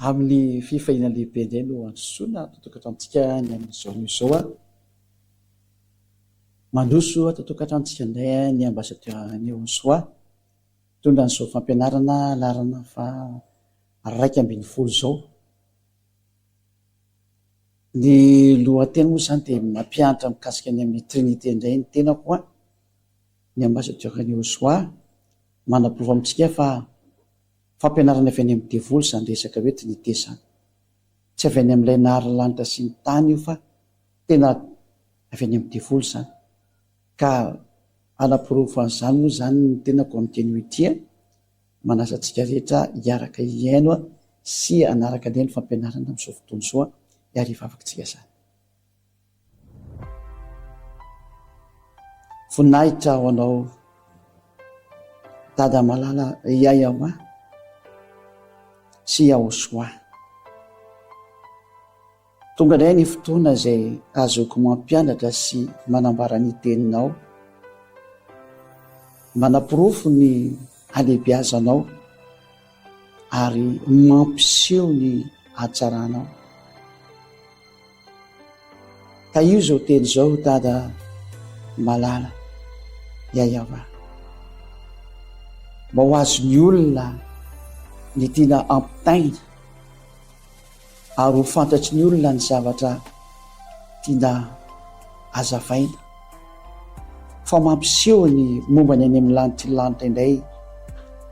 amin'ny fifahina lehibe indray no andosoana totokatranintsika ny amin'izao a mandoso totokatranintsika indray ny ambasadeur-ny Osoa tondra n'izao fampianarana larana fa 1.12 zao. Ny lohateny moa zany dia mampianatra mikasika ny amin'ny trinité indray ny tenako a ny ambasadeur-ny Osoa manaprova amintsika fa fampianarana avy any amin'ny devoly zany resaka hoe trinité zany, tsy avy any amin'ilay nahary lanitra sy ny tany io fa tena avy any amin'ny devoly zany. Ka anaprova an'izany moa zany ny tenako amin'ny continuité manasa antsika rehetra hiaraka hiaino sy anaraka indray ny fampianarana amin'izao fotoana izao hariva afakantsika zany. Voninahitra ho anao dada malala Yahyaoa sy Osoa. Tonga indray ny fotoana izay azoko mampianatra sy manambara ny teninao, manapirofo ny alehibiazanao ary mampiseho ny hatsaranao. Ka io zao teny zao dada malala Yahyaoa, mba ho azon'ny olona ny tiana ampitaina ary ho fantatry ny olona ny zavatra tiana azavaina, fa mampiseho ny momba ny any amin'ny lanitra lanitra indray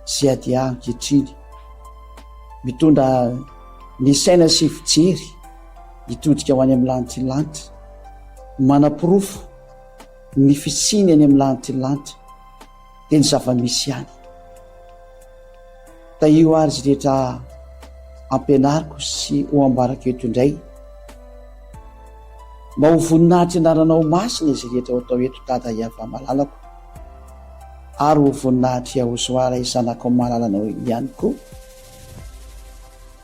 sy adia ankehitriny, mitondra ny saina sy fijery hitodika ho any amin'ny lanitra lanitra, manapirofo ny fisiny any amin'ny lanitra lanitra dia ny zava-misy ihany. Da io ary izy rehetra ampianariko sy ho ambarako eto indray, mba ho voninahitra anaranao masina izy rehetra ho atao eto dada Yahyaoa malalako, ary ho voninahitra Osoa izanako malalanao ihany koa,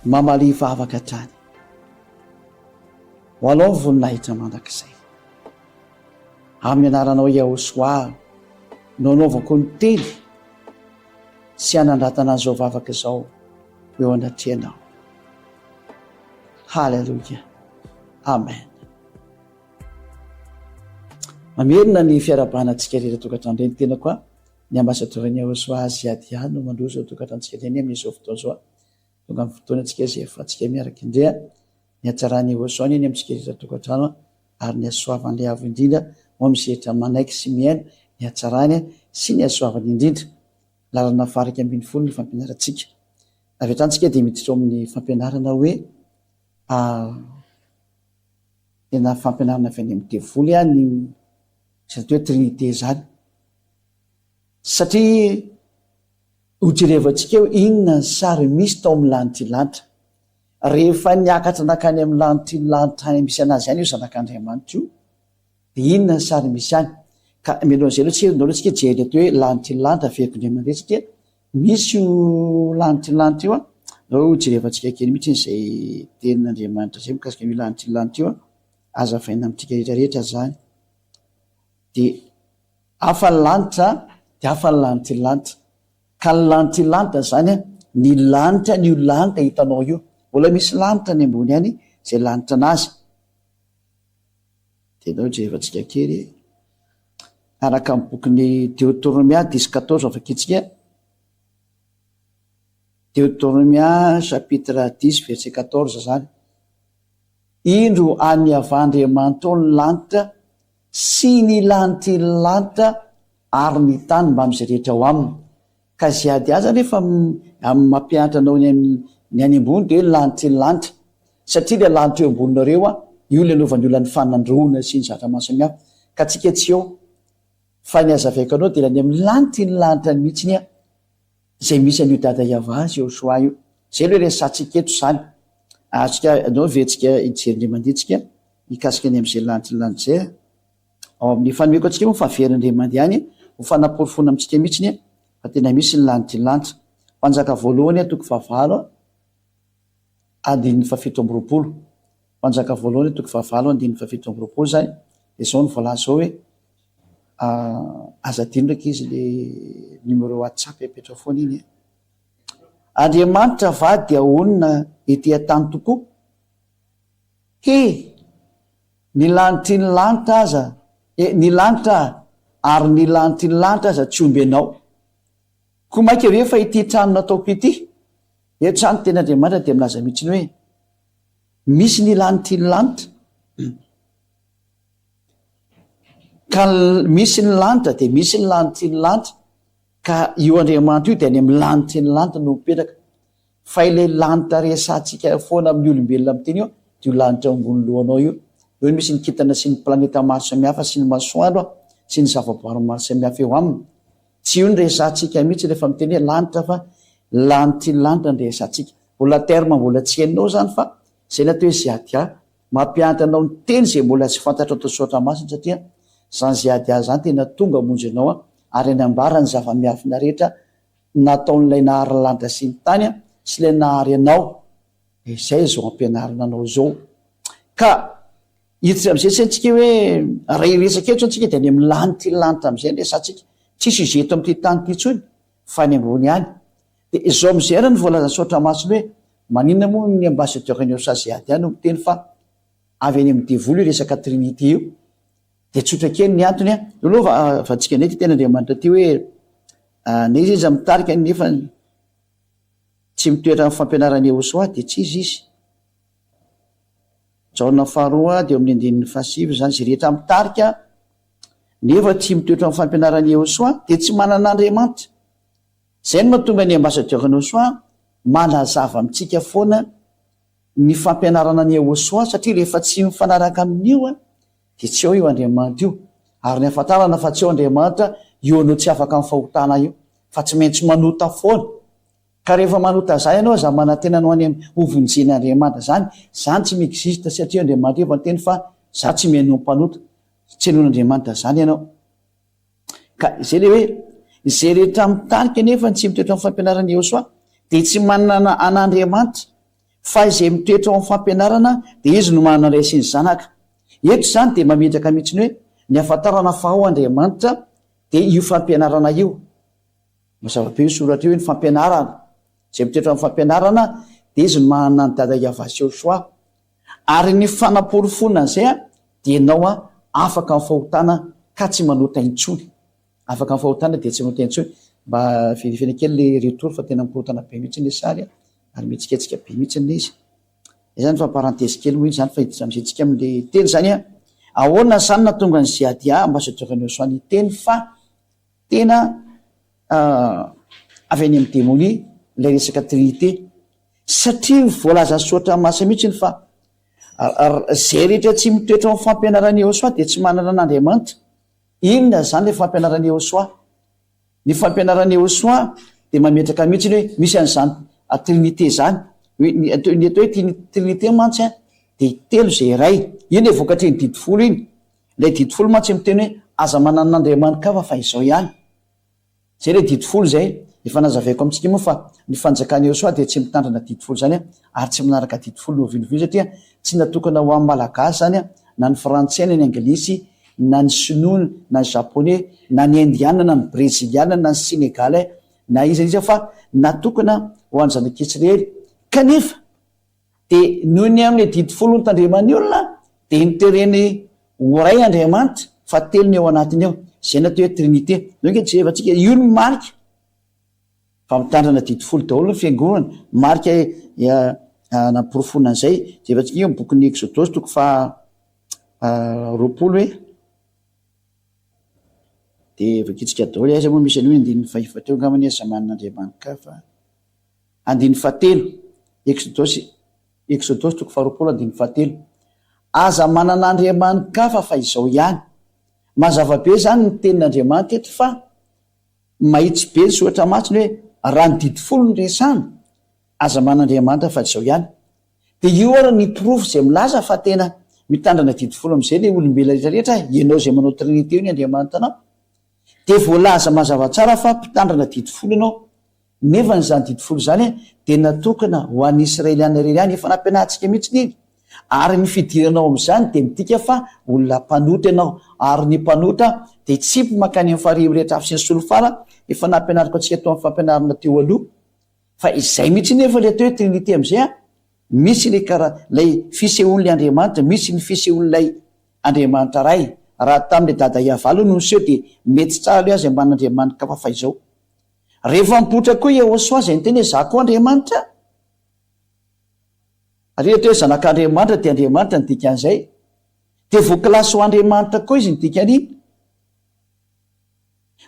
mamaliva avaka hatrany. Ho alao voninahitra mandrakizay amin'ny anaranao Osoa no anaovako ny teny sy anandratana an'izao vavaka izao eo anatrehanao. Halleluja, amen. Mamerina ny fiarabanantsika rehetra tokatrano ireny tena koa ny ambasadeur-ny Osoa Aziadia no mandroso tokatrantsika ireny amin'izao fotoana izao. Tonga amin'ny fotoana antsika izay efa antsika miaraka indray ny hatsarany Osoa ny amintsika rehetra tokatrano ary ny hasoavan'ilay avo indrindra ho amin'ny rehetra manaiky sy miaina ny hatsarany sy ny hasoavany indrindra. Lalana 12 ny fampianarantsika. Avy hatranintsika dia miditra amin'ny fampianarana hoe tena fampianarana avy any amin'ny devoly ny izany hoe trinité zany, satria hojerevantsika eo inona ny sary misy tao amin'ny lanitra lanitra. Rehefa niakatra nakany amin'ny lanitra lanitra any misy anazy ihany io zanak'Andriamanitra io, dia inona ny sary misy any. Ka mialohan'izay aloha tsika jery atao hoe lanitra lanitra veriko indray mandeha satria misy io lanitra lanitra io ao jerevantsika kely mihitsy izay tenin'Andriamanitra izay mikasika io lanitra lanitra io azavaina amintsika rehetrarehetra zany. Dia hafa ny lanitra dia hafa ny lanitra lanitra, ka ny lanitra lanitra zany ny lanitra ny io lanitra hitanao io, mbola misy lanitra ny ambony any izay lanitra anazy. Dia nao jerevantsika kely araka amin'ny bokin'ny Deutéronomia 10:14 avakitsika. Deutéronomia chapitre 10 verset 14 zany. Indro aniavandriamanitra ny lanitra sy ny lanitra lanitra ary ny tany mba amin'izay rehetra ao aminy. Ka ziady azy rehefa amin'ny mampianatra anao ny any ambony dia lanitra lanitra, satria ilay lanitra eo amboninareo io ilay anaovan'ny olona ny fanandroana sy ny zavatra maro samihafa. Ka tsika tsy eo fa ny azavaiko anao dia ny amin'ny lanitra mihitsy izay misy an'io dada Yahyaoa sy Osoa io. Izay aloha resatsika eto zany. Atsika anao ventsika hijery manditsika mikasika ny amin'izay lanitra lanitra izay. Ao amin'ny fanomeko antsika moa fa verindray mandeha any ho fanaporofona amintsika mihitsy fa tena misy ny lanitra lanitra. Mpanjaka voalohany 9:20 andininy 7:20. Mpanjaka voalohany 9:20 andininy 7:20 zany. Dia izao ny voalaza hoe azadino ndraiky izy le numéro WhatsApp apetraka foana iny. Andriamanitra va dia onona etỳ tany tokoa. Ny lanitry ny lanitra aza ny lanitra ary ny lanitry ny lanitra aza tsy omby anao. Ko maika ve fa ity trano nataoko ity, trano tena Andriamanitra dia milaza mihitsiny hoe misy ny lanitry ny lanitra, ka misy ny lanitra dia misy ny lanitry ny lanitra, ka io Andriamanitra io dia any amin'ny lanitry ny lanitra no mipetraka. Fa ilay lanitra resantsika foana amin'ny olombelona amiteny io dio lanitra ambony lohanao io. Eo misy ny kintana sy ny planeta maro samihafa sy ny masoandro sy ny zavaboary maro samihafa eo aminy. Tsy io ny resantsika mihitsy rehefa miteny hoe lanitra, fa lanitry ny lanitra ny resantsika. Mbola terma mbola tsy hainao zany, fa zay natao hoe ziadia mampianatra anao ny teny zay mbola tsy fantatra tao saotra masina, satria zany ziadia zany tena tonga monjy anao ary any ambara ny zava-miafina rehetra nataon'ilay nahary lanitra sy ny tany sy ilay nahary anao. Izay zao ampianarana anao zao. Ka hiditra am'izay tsy antsika hoe raha iresaka eto antsika dia any amin'ny lanitry ny lanitra am'izay ny resantsika, tsisy izeto amin'ity tany ity intsony fa ny ambony any. Dia izao am'izay ara ny voalaza saotra masina hoe maninona moa ny ambassadeur-ny Saziadia no miteny fa avy any amin'ny devoly io resaka trinité io. Dia tsotra kely ny antony aloha fa tsika nety tena Andriamanitra ty hoe na izy izy mitarika nefa tsy mitoetra amin'ny fampianarany Eosoa dia tsy izy izy. Jaona faharoa dia amin'ny andinin'ny fahasivy zany, izy rehetra mitarika nefa tsy mitoetra amin'ny fampianarany Eosoa dia tsy manana Andriamanitra. Zay no mahatonga ny ambassadeur-ny Eosoa manazava amintsika foana ny fampianarana ny Eosoa, satria rehefa tsy mifanaraka amin'io dia tsy eo io Andriamanitra io. Ary ny ahafantarana fa tsy eo Andriamanitra io anao tsy afaka amin'ny fahotana io, fa tsy maintsy manota foana. Ka rehefa manota zay ianao za manantena no any hovonjeny Andriamanitra zany tsy miexiste, satria Andriamanitra efa teny fa za tsy miheno mpanota, tsy henon'Andriamanitra zany ianao. Ka izay le hoe izay rehetra mitarika nefa tsy mitoetra amin'ny fampianarana Eosoa dia tsy manana an'Andriamanitra, fa izay mitoetra amin'ny fampianarana dia izy no manana ray sy ny zanaka. Eto zany dia mametraka mihitsiny hoe ny ahafantarana fa ao Andriamanitra dia io fampianarana io. Mazava-be io soratra io ny fampianarana, izay mitoetra amin'ny fampianarana dia izy no manana ny dada Iavasy Eosoa. Ary ny fanamporofona zay dia ianao afaka amin'ny fahotana ka tsy manota intsony. Afaka amin'ny fahotana dia tsy manota intsony. Mba verifena kely le retour fa tena mikorotana be mihitsy ny sary ary mihetsiketsika be mihitsy ny izy. Izany fa parenthèse kely moa izy zany fa hiditra amin'izay amin'le teny zany ahoana zany natonga ny Ziadia ambassadeur-ny Eosoa ny teny fa tena avy any amin'ny démonie ilay resaka trinité, satria voalaza saotra masina mihitsy fa zay rehetra tsy mitoetra amin'ny fampianarany Eosoa dia tsy manana an'Andriamanitra. Inona zany le fampianarany Eosoa? Ny fampianarany Eosoa dia mametraka mihitsy hoe misy an'izany trinité zany. Ny atao hoe trinité mantsy dia telo zay iray. Iny le vokatry ny didi folo iny. Ilay didi folo mantsy miteny hoe aza manana an'Andriamanitra fa izao ihany. Zay le didi folo zay efa nazavaiko amintsika moa fa ny fanjakany Eosoa dia tsy mitandrina didi folo zany ary tsy manaraka didi folo no vinovino, satria tsy natokana ho amin'ny malagasy zany na ny frantsay na ny anglisy na ny sinoa na ny japonais na ny indiana na ny breziliana na ny sénégalais na iza fa natokana ho an'ny zanak'Israely. Kanefa dia noho ny amin'ilay didi folo ny tandreman'ny olona dia nitereny horay Andriamanitra fa telo ny ao anatiny ao, zay natao hoe trinité. Jerevantsika io ny marika fa mitandrina didi folo daholo ny fiangonana, marika namporofona an'izay. Jerevantsika io bokin'ny Exodosy toko fa roapolo hoe dia vakitsika daholo aiza moa misy an'io andin'ny faefatra eo ngamany aza manan'Andriamanitra fa andin'ny fahatelo. Exodosy toko faharoapolo andin'ny fahatelo. Aza manan'Andriamanitra fa izao ihany. Mazava-be zany ny tenin'Andriamanitra eto fa mahitsy be ny soratra masina hoe raha ny didi folo ny resana aza manan'Andriamanitra fa izao ihany. Dia io ara ny profo izay milaza fa tena mitandrina didi folo amin'izay le olombelona rehetrarehetra, ianao izay manao trinité io ny Andriamanitra anao. Dia voalaza mazava tsara fa mpitandrina didi folo ianao. Nefa nyzany didi folo zany dia natokana ho an'ny Israeliana irery ihany, efa nampianarantsika mihitsy iny. Ary ny fidiranao amin'izany dia midika fa olona mpanota ianao, ary ny mpanota dia tsy makany amin'ny farihy rehetra afy sy ny solofara, efa nampianariko antsika tao amin'ny fampianarana teo aloha fa izay mihitsy nefa le atao hoe trinité am'izay a misy le karaha lay fisehoan'lay andriamanitra misy ny fisehoan'lay andriamanitra ray raha tamin'le dada iavalo no niseho de mety tsara le azy amban'andriamanitra ka fa faizao rehefa mipotra koa iaosoa zay ny teny hoe za koa andriamanitra arehatra hoe zanak'andriamanitra de andriamanitra ny dikan'izay de voakilasy ho andriamanitra koa izy ny dikany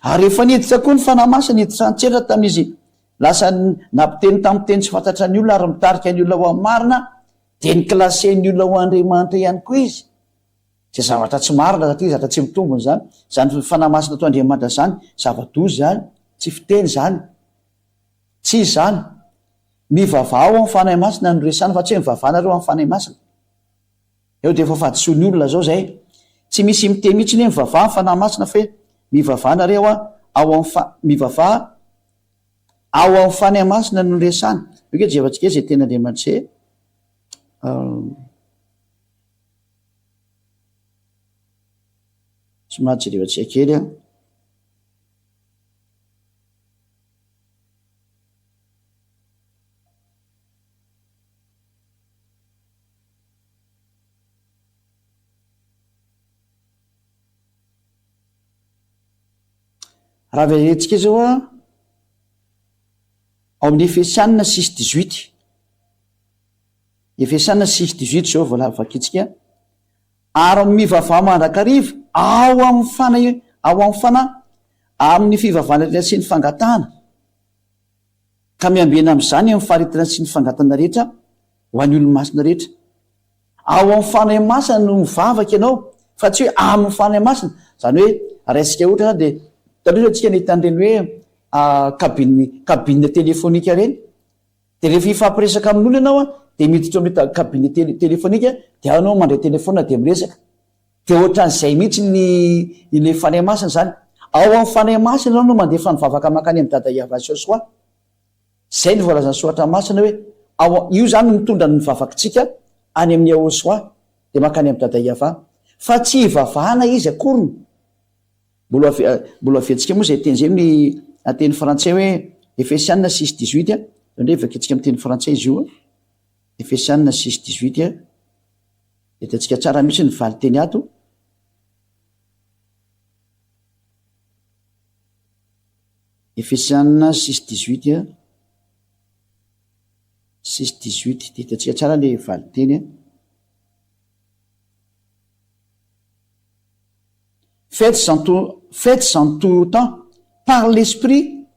ary rehefa niditra koa ny fanahymasina niditra antseratra tamin'izy lasa nampiteny tamin'ny teny tsy fantatra ny olona ary mitarika ny olona ho amin'ny marina de ny klasen'ny olona ho andriamanitra ihany koa izy zay zavatra tsy marina satria zavatra tsy mitombony zany zany fanahymasina to andriamanitra zany zava-dozy zany tsy fiteny zany tsy zany mivavao amin'ny fanahy masina no resany fa tsy hoe mivavahanareo amin'ny fanahy masina eo de efa fadisoany olona zao zay tsy misy miteny mihitsy ny hoe mivavaha amin'ny fanahy masina fa hoe mivavahanareo a ao mivavaha ao amin'ny fanahy masina no resany oke jevatsika zay tena andriamanitra zay somary jerevatsika kely a raha verentsika zao a ao amin'ny Efesianina 6:18 Efesianina 6:18 zao voalavakitsika ary mivavaha mandrakariva ao amin'ny fanahy amin'ny fivavahana sy ny fangatahana ka miambena am'izany amin'ny faharetana sy ny fangatana rehetra ho an'ny olo-masina rehetra ao amin'ny fanahy masina no mivavaka ianao fa tsy hoe amin'ny fanahy masina zany hoe raisika ohatra de taloha atsika nahitanyireny hoe kabine telefonika reny de rehefa ifampiresaka amin'olo ianao a de miditra ame kabine telefonika de anao mandray telefona de miresaka de ohatran'izay mihitsy ile fanahy masina zany ao amin'ny fanahy masina anao no mandefa nivavaka makany amin'ny dada iavasy soa zay ny voalazany soatra masina hoe io zany no mitondra ny mivavakitsika any amin'ny aosoa de makany amin'ny dada iava fa tsy ivavahana izy akoriny mbola avetsika moa zay teny zay ny ateny frantsay hoe Efesianina 6:18 a ndre vaketsika am'teny frantsay izy io Efesianina 6:18 a etantsika tsara mihitsy ny valy teny ato Efesianina 6:18 a 6:18 de etantsika tsara le valy teny a faites en tout temps par l'esprit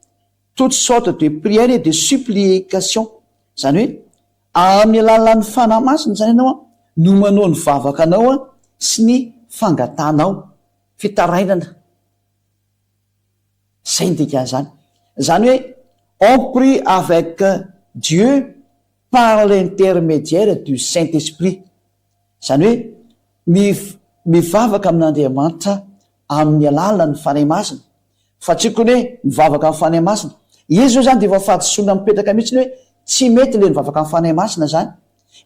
toutes sortes de prières et de supplications zany hoe amin'ny alalan'ny fanahy masina zany ianao a no manao ny vavaka anao a sy ny fangatanao fitarainana zay ny dikan'izany zany hoe on prie avec Dieu par l'intermédiaire du Saint-Esprit zany hoe mivavaka amin'Andriamanitra amin'ny alalan'ny fanahy masina fa tsy kony hoe mivavaka amin'ny fanahy masina izy zao zany de efa fahadisoana mipetraka mihitsy ny hoe tsy mety le mivavaka amin'ny fanahy masina zany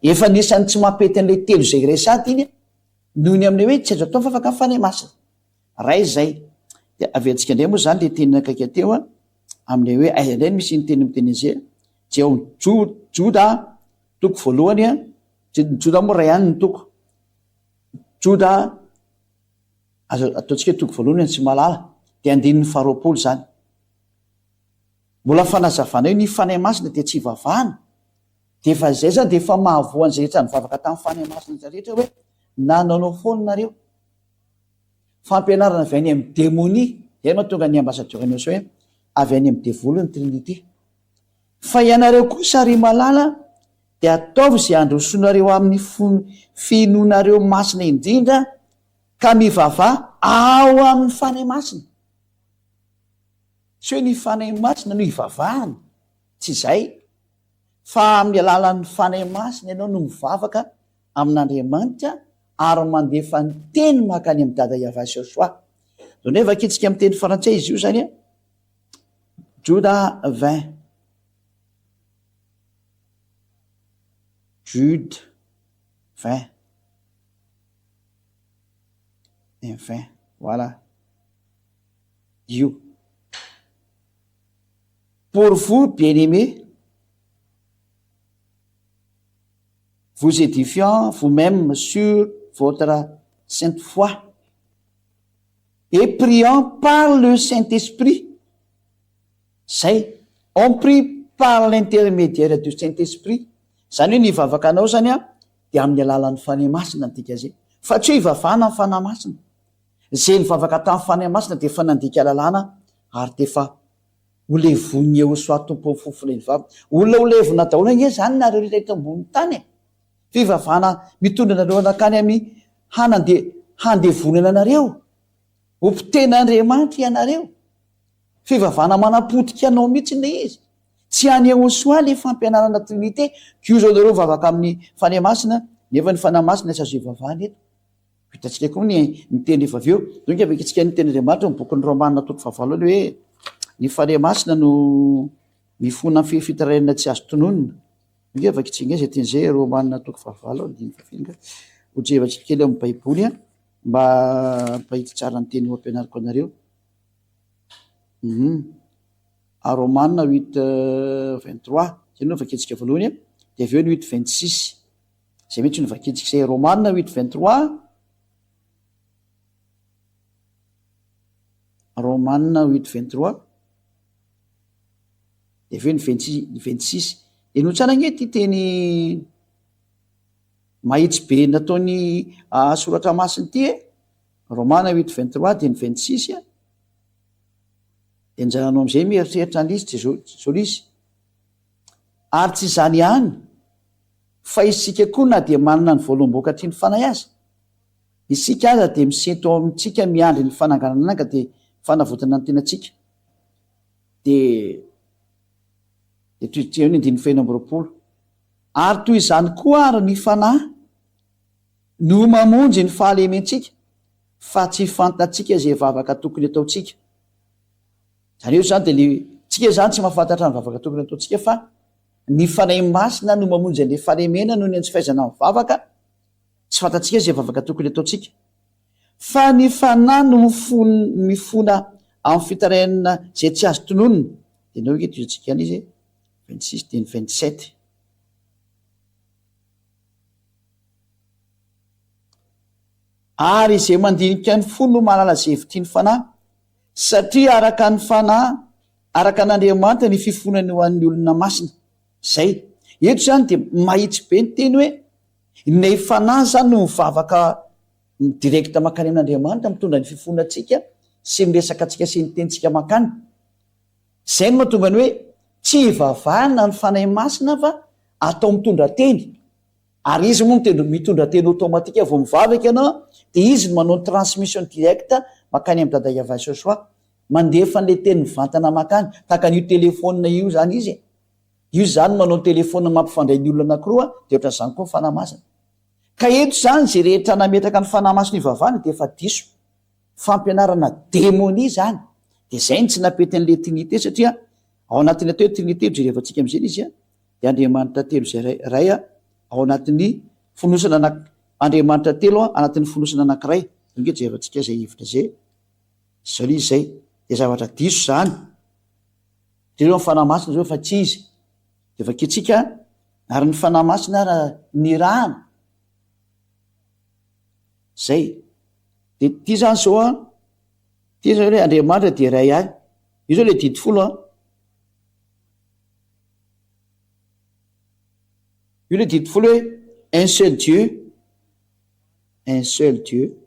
efa nisany tsy mampety an'le telo zay resady iny noho ny amin'le hoe tsy azo atao mivavaka amin'ny fanahy masina ray zay de aventsika indray moa zany le tenina akaika teo a amin'le hoe aiza indray misy ny teny miteny izay jeo Joda toko voalohany a Joda moa ray any ny toko Joda ataontsika hoe toko voalohany tsy malala de andininy faharoapolo zany mbola fanazavana io ny fanahy masina de tsy ivavahana de efa zay zany de efa mahavoan'zay rehetra nivavaka tamin'ny fanahy masina rehetra hoe nananao foana nareo fampianarana avy any amin'ny démonie zay mahatonga ny ambassadeur-ny hoe avy any amin'ny devolo ny trinité fa ianareo kosa ary malala de ataovy zay androsoanareo amin'ny finoanareo masina indrindra ka mivavaha ao amin'ny fanahy masina tsy hoe ny fanahy masina no ivavahana tsy zay fa amin'ny alalan'ny fanahy masina ianao no mivavaka amin'Andriamanitra ary mandefa ny teny makany amin'ny dada iavasy soa zao nefa akitsika amin'ny teny frantsay izy io zany a Juda 20 Jude 20 et 20 voilà you pour vous bien-aimés vous édifiant vous-même sur votre sainte foi et priant par le Saint-Esprit. Zay, on prie par l'intermédiaire du Saint-Esprit. Zany hoe ny ivavaka anao zany a de amin'ny alalan'ny fanahy masina nodika zay, fa tsy hoe ivavahana ny fanahy masina. Zay nivavaka tamin'ny fanahy masina de efa nandika lalàna ary de efa olevony eo soa tompo ny fofona ivava. Olona olevona daholo nge zany nareo rehetra eto ambony tany. Fivavahana mitondra anareo anakany amin'ny handevonana anareo, ompiten'Andriamanitra ianareo. Fivavahana manapotika anao mihitsy le izy. Tsy any eo soa le fampianarana trinité, io zao nareo vavaka amin'ny fanahy masina, nefa ny fanahy masina tsy azo ivavahana eto. Hitantsika koa ny teny efa avy eo. Donka avekitsika ny teny Andriamanitra ny bokin'ny Romanina toko fahavalo hoe ny fanahy masina no mifona amin'ny fitarainana tsy azo tononona. Donka avekitsika zay teny zay Romanina toko fahavalo hojevatsika kely amin'ny Baiboly mba hahita tsara ny teny ho ampianariko anareo. Romanina 8:23 zay no vaketsika voalohany de avy eo ny 8:26 zay mihitsy no vaketsika zay. Romanina 8:23, Romanina 8:23 de avy eo ny 26 de no tsara nge ty teny mahitsy be nataony soratra masiny ty Romanina 8:23 de ny 26 de njaranao am'izay mieritreritra an'izy zao izy. Ary tsy zany ihany fa isika koa na de manana ny voalom-boka ty ny fanahy azy, isika aza de misento amintsika miandry ny fananganana ka de fanavotana ny tenatsika. De toy ny 9:20. Ary toy izany koa ary ny fanahy no mamonjy ny fahalementsika fa tsy fantatsika zay vavaka tokony ataotsika. Zany eo zany de le tsika zany tsy mahafantatra ny vavaka tokony ataotsika fa ny fanahy masina no mamonjy an'le fahalemena noho ny antsifaizana ny vavaka. Tsy fantatsika zay vavaka tokony ataotsika. Fa ny fanahy no mifona amin'ny fitarainana zay tsy azo tononona. De nao ke tozatsika any izy 26 de ny 27. Ary izay mandinika ny fo no mahalala zay hevitry ny fanahy, satria araka ny fanahy, araka an'Andriamanitra ny fifonany ho an'ny olona masina. Zay eto zany de mahitsy be ny teny hoe ny fanahy zany no mivavaka direkta makany amin'Andriamanitra mitondra ny fifonatsika sy miresaka atsika sy ny tenitsika makany. Zay no mahatonga ny hoe tsy ivavahana ny fanahy masina fa atao mitondra teny. Ary izy moa mitondra teny automatika vao mivavaka ianao de izy no manao ny transmission directa makany amin'ny dada Yahova Soasoa, mandefa an'le teny mivantana makany tahaka an'io telefona io zany izy. Io zany manao ny telefona mampifandray ny olona anankiroa de ohatran'izany koa ny fanahy masina. Ka eto zany zay rehetra nametraka ny fanahy masina ivavahana de efa diso fampianarana démonie zany. De zay ny tsy napety an'le trinité satria ao anatin'ny atao hoe trinité jerevantsika am'zay izy de Andriamanitra telo zay ray ao anatin'ny fonosana Andriamanitra telo anatin'ny fonosana anankiray. Donke jerevantsika zay hevitra zay zao izy zay de zavatra diso zany. De eo ny fanahy masina zao fa tsy izy. De vaketsika ary ny fanahy masina ny rano. Zay. De ty zany zao ty zao hoe Andriamanitra de ray ihany. Io zao le dimy folo Io le dimy folo hoe un seul Dieu. Un seul Dieu.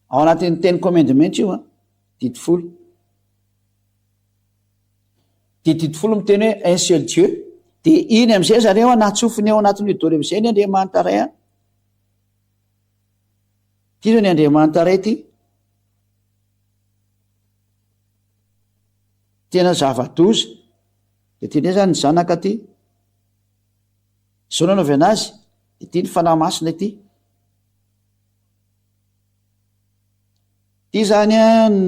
Ao anatin'ny teny commandement io dimy folo. De dimy folo miteny hoe un seul Dieu. De iny am'izay zareo anatsofiny ao anatin'io daholo am'izay ny Andriamanitra ray ty zao ny Andriamanitra ray ty. Tena zava-doza. De teny zany ny zanaka ty. Zao nanaovy anazy de ty ny fanahy masina ty. Ty zany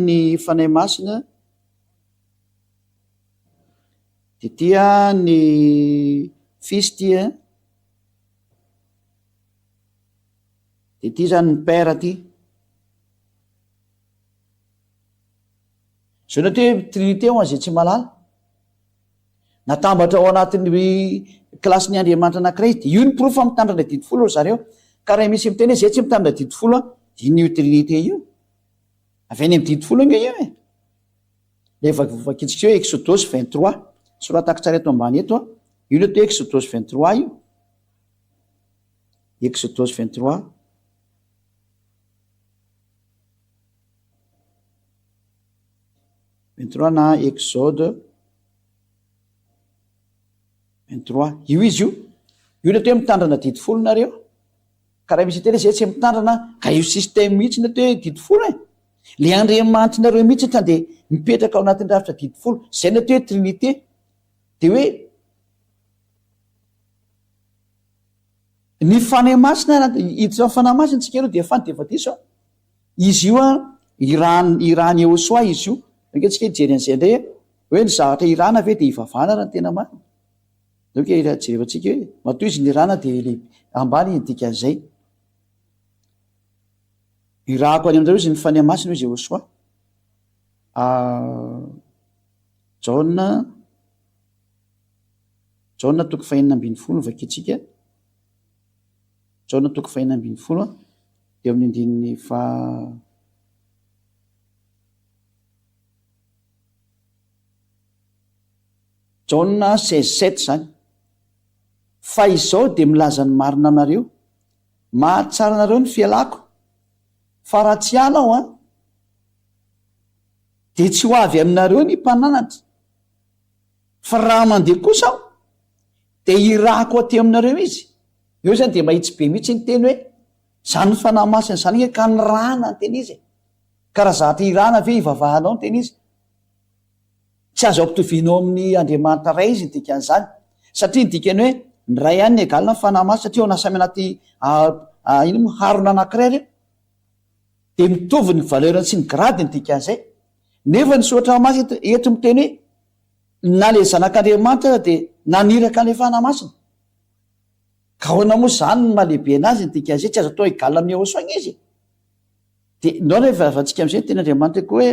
ny fanahy masina. De ty ny fils ty de ty zany ny père ty. Zao na hoe trinité ho an'izay tsy malala. natambatra ao anatin'ny klasy ny andriamanitra anankiray de io ny profa mitandrina didifolo zareo ka raha misy miteny hoe zay tsy mitandrina didifolo in'io trinité io avy any amy didifolo inge io e le vakitsika hoe exodus 23 soratako tsara eto ambany eto io le to exodus 23 io exodus 23 na exode 23 io izy io le to hoe mitandrana didifolo nareo ka raha misy tena zay tsy mitandrana ka io système mihitsy na to hoe didifolo e le andriamanitra nareo mihitsy ta de mipetraka ao anatin'ny rafitra didifolo zay na to hoe trinité de hoe ny fanahy masina iditra fanahy masina tsika aloha de fandefa-diso izy io a irany eosoa izy io anketsika hijery an'izay indray hoe ny zavatra irana ve de ivavana raha ny tena marina donc jerevantsika hoe matoa izy ny irana de le ambany dika an'izay irahako any amin'izao izy ny fanahy masina izy eosoa jaona toko 5:20 vakitsika jaona toko 5:20 de amin'ny andininy jaona 16:7 zany fa izao de milaza ny marina anareo mahatsara anareo ny fialako fa raha tsy ala aho de tsy ho avy aminareo ny mpananatra fa raha mandeha kosa aho de irako aty aminareo izy eo zany de mahitsy be mihitsy ny teny hoe zany fanahy masina zany hoe ka ny rana ny teny izy ka raha zatra irana ve ivavahanao ny teny izy tsy azo ampitovinao amin'ny andriamanitra ray izy nydikan'izany satria nydikany hoe ny ray any ny egalina ny fanahy masina satria ao nasamy anaty ino harona anankiray reo de mitovy ny valeurany sy ny grady nydikan'izay nefa ny soatra masina eto miteny hoe na le zanak'andriamanitra de naniraka le fanahy masina ka hoana moa zany ny mahalehibe anazy nydikan'izay tsy azo atao egalina amin'ny eosoagna izy de nao rehefavantsika am'izay ny teny andriamanitra koa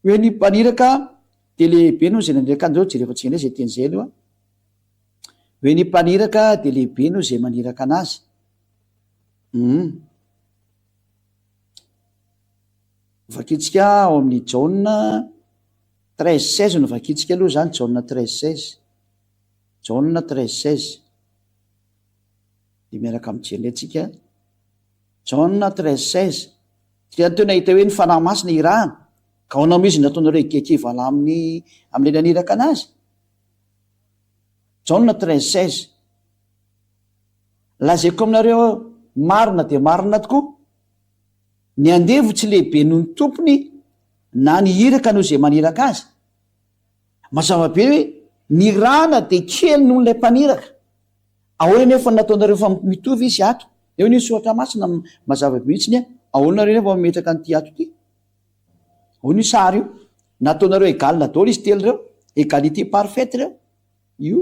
hoe ny mpaniraka de lehibe noho zay naniraka andreo jerefantsika indray zay teny zay aloha hoe ny mpaniraka de lehibe noho zay maniraka anazy vakitsika ao amin'ny jaona 13:16 no vakitsika aloha zany jaona 13:16 jaona 13:16 de miaraka ami'jery atsika jaona 13:16 tia teo nahita hoe ny fanahy masina irahana ka ao namo izy nataonareo ekekevala am'le naniraka anazy jaona 13:16 lazaiko aminareo marina de marina tokoa ny andevo tsy lehibe noho ny tompony na ny iraka noho zay maniraka azy mazava be hoe ny rana de kely noho nlay mpaniraka ahoana nefa nataonareo fa mitovy izy ato eo ny soatra masina mazava be mihitsiny ahoanareo nefa mametraka nyty ato ty ao ny sary io nataonareo egalina daolo izy telo reo égalité parfaite reo io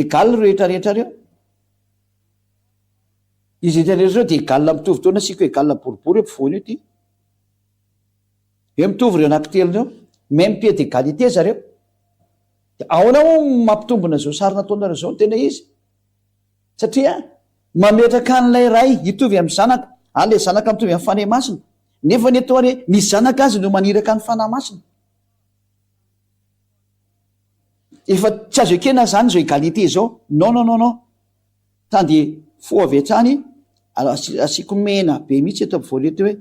egalina rehetrarehetra reo izy rehetrarehetra reo de egalina mitovy taona siko egalina boribory eo mpivoany io ty eo mitovy reo anankitelo reo même pied d'égalité zareo de ahoana o mampitombona zao sary nataonareo zao ny tena izy satria mametraka an'lay ray hitovy amin'ny zanaka ale zanaka mitovy amin'ny fanahy masina nefa ny atao hoe ny zanaka azy no maniraka ny fanahy masina efa tsy azo ekena zany zao égalité zao non tande fo avy hatrany asiko mena be mihitsy eto am'voale teo hoe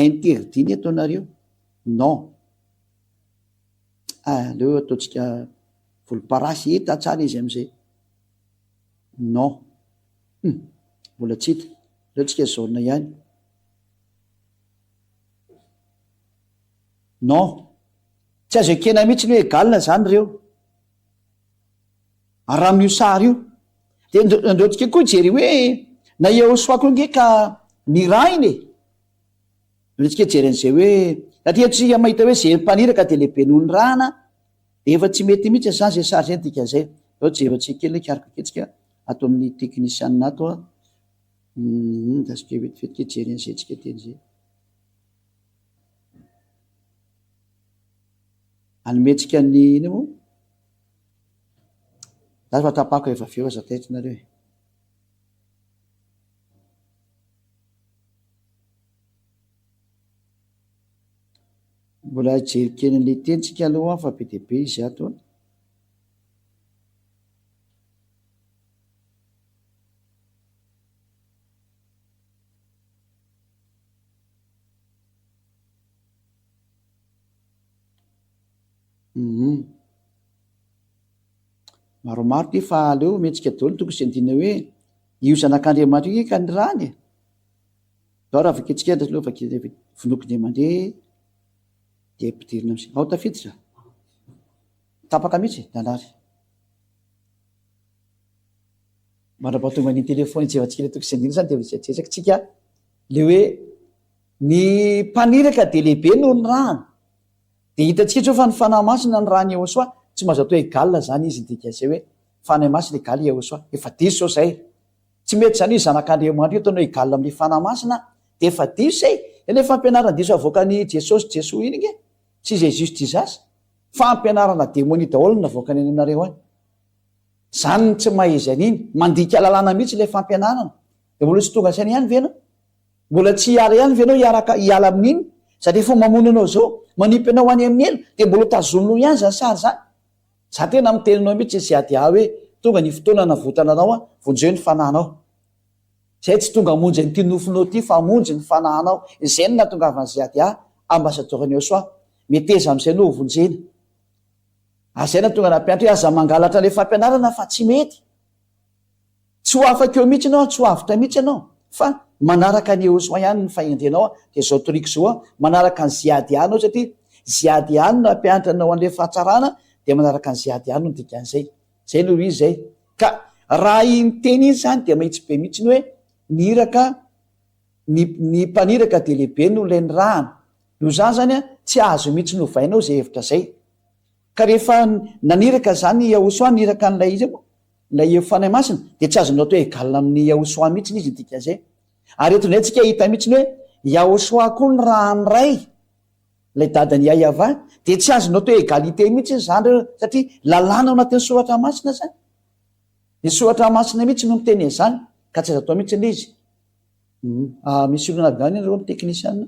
interdit ny ataonareo non aleo ataotsika volomparasy hita tsara izy am'izay non mbola tsy hita leotsika zaona ihany non tsy azo ekena mihitsy ny hoe egalina zany reo raha amin'io sary io de andreotsika koa jery hoe na eosoako nge ka ny rainy ndretsika jery an'izay hoe satria tsika mahita hoe zay mpaniraka de lehibe noho ny rana de efa tsy mety mihitsy zany zay sary zay dikan'izay ao jerevantsika kely karaka ketsika atao amin'ny teknisianina ato dasika vetivetiky jery an'izay tsika teny zay anometsika ny ino moa za fa tapako efa veo aza tetinareo mbola jerikely an'le tentsika aloha fa be deabe izy ato maromaro ty fa aleo metsika dolo toko sy andina hoe io zanak'andriamanitra io ka ny rany ao raha vaketsika aloha vonokony mandeha de mpidirina am'zay ao tafiditra tapaka mihitsy nanary mandrapatonga ny telefony tsy evatsika toko sy andina zany de jesaka tsika le hoe ny mpaniraka de lehibe no ny rany de hitatsika tso fa ny fanahy masina ny rany Yehosoa tsy mahazo atao egalina zany izy dikazay hoe fanahy masina egaly Yehosoa efa diso sao zay tsy mety zany izy zanak'andriamanitra io ataonao egalina amin'ny fanahy masina de efa diso zay eny fampianarana diso avoakany Jesosy Jesoa iny nge tsy zay justisasy fampianarana demoni daholo navoakany any aminareo any zany tsy mahizy an'iny mandika lalàna mihitsy le fampianarana de mbola tsy tonga sainy ihany venao mbola tsy hiara ihany venao hiala amin'iny satria fo mamono anao zao manipy anao any amin'ny elo de mbola tazonino ihany zany sary zany za tena miteninao mihitsy sy ady hoe tonga ny fotoana navotana anao vonjeo ny fanahinao zay tsy tonga monjy ny ty nofinao ty fa monjy ny fanahinao zay ny natongavan'zay ady ambasadorany Yehosoa meteza am'izay no vonjena azay na tonga nampianatra hoe aza mangalatra le fampianarana fa tsy mety tsy ho afaka eo mihitsy anao tsy ho avitra mihitsy anao fa manaraka ny Yehosoa ihany ny fahendrenao de zao toriko zao manaraka ny ziady anao satria ziady any no ampianatra anao an'le fahatsarana de manaraka ny ziady any no dikan'zay zay no izy zay ka raha iny teny iny zany de mahitsy be mihitsy ny hoe niraka ny mpaniraka de lehibe no le ny rahana io zany zany tsy azo mihitsy novainao zay hevitra zay ka rehefa naniraka zany Yehosoa niraka n'lay izy lay fanahy masina de tsy azonao atao egalina amin'ny Yehosoa mihitsy izy dikan'zay ary eto ndray tsika hita mihitsy ny hoe Yehosoa koa ny rahany ray lay dadany Yahva de tsy azonao atao egalite mihitsy zany reo satria lalàna ao anatin'ny soratra masina zany ny soratra masina mihitsy no miteny zany ka tsy azo atao mihitsy le izy misy olona avy any reo ny teknisiana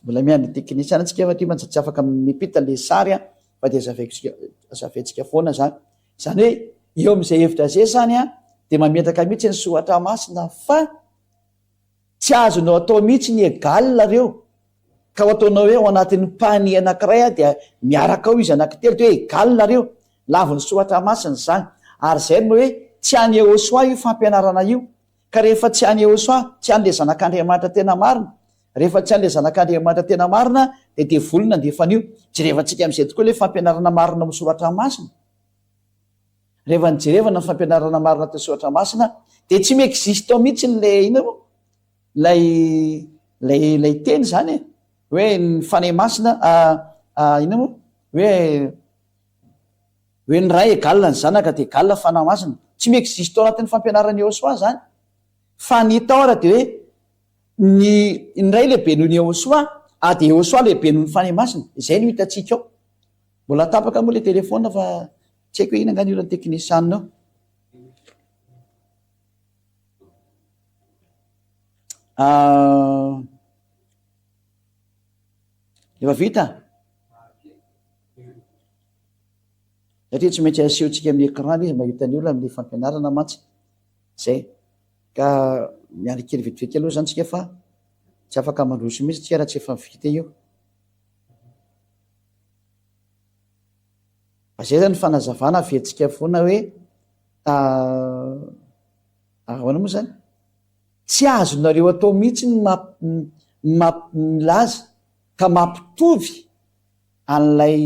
mbola miany teknisiana tsika fa ty tsy afaka mipita le sary fa de azavaintsika foana zany zany hoe eo am'izay hevitra zay zany de mametaka mihitsy ny soratra masina fa tsy azonao atao mihitsy ny egalina reo ka ho ataonao hoe ao anatin'ny mpany anankiray de miaraka ao izy anankitelo de hoe egalina reo laviny soratra masina zany ary zay no hoe tsy any Yehosoa io fampianarana io ka rehefa tsy any Yehosoa tsy an'le zanak'andriamanitra tena marina rehefa tsy an'le zanak'andriamanitra tena marina de volona ndefan'io tsy rehefantsika am'izay tokoa le fampianarana marina amin'ny soratra masina rehefa nijerevana ny fampianarana marina ty soratra masina de tsy miexiste ao mihitsy le ina lay teny zany hoe ny fanahy masina ina mo hoe ny ray egalina ny zanaka de egalina fanahy masina tsy miexiste ao anatin'ny fampianarany Yehosoa zany fa ny tao ara de hoe ny ray lehibe noho ny Yehosoa de Yehosoa lehibe noho ny fanahy masina zay no hitatsika ao mbola tapaka moa le telefona fa tsy haiko hoe ina ngany olany teknisianao efa vita satria tsy maintsy asehontsika amin'ny écran izy mahitany olona am'le fampianarana mantsy zay ka miarikely vetivety aloha zany tsika fa tsy afaka mandroso mihitsy tsika raha tsy efa vita io zay zany fanazavana ventsika foana hoe ahoana moa zany tsy azonareo atao mihitsy milaza ka mampitovy an'lay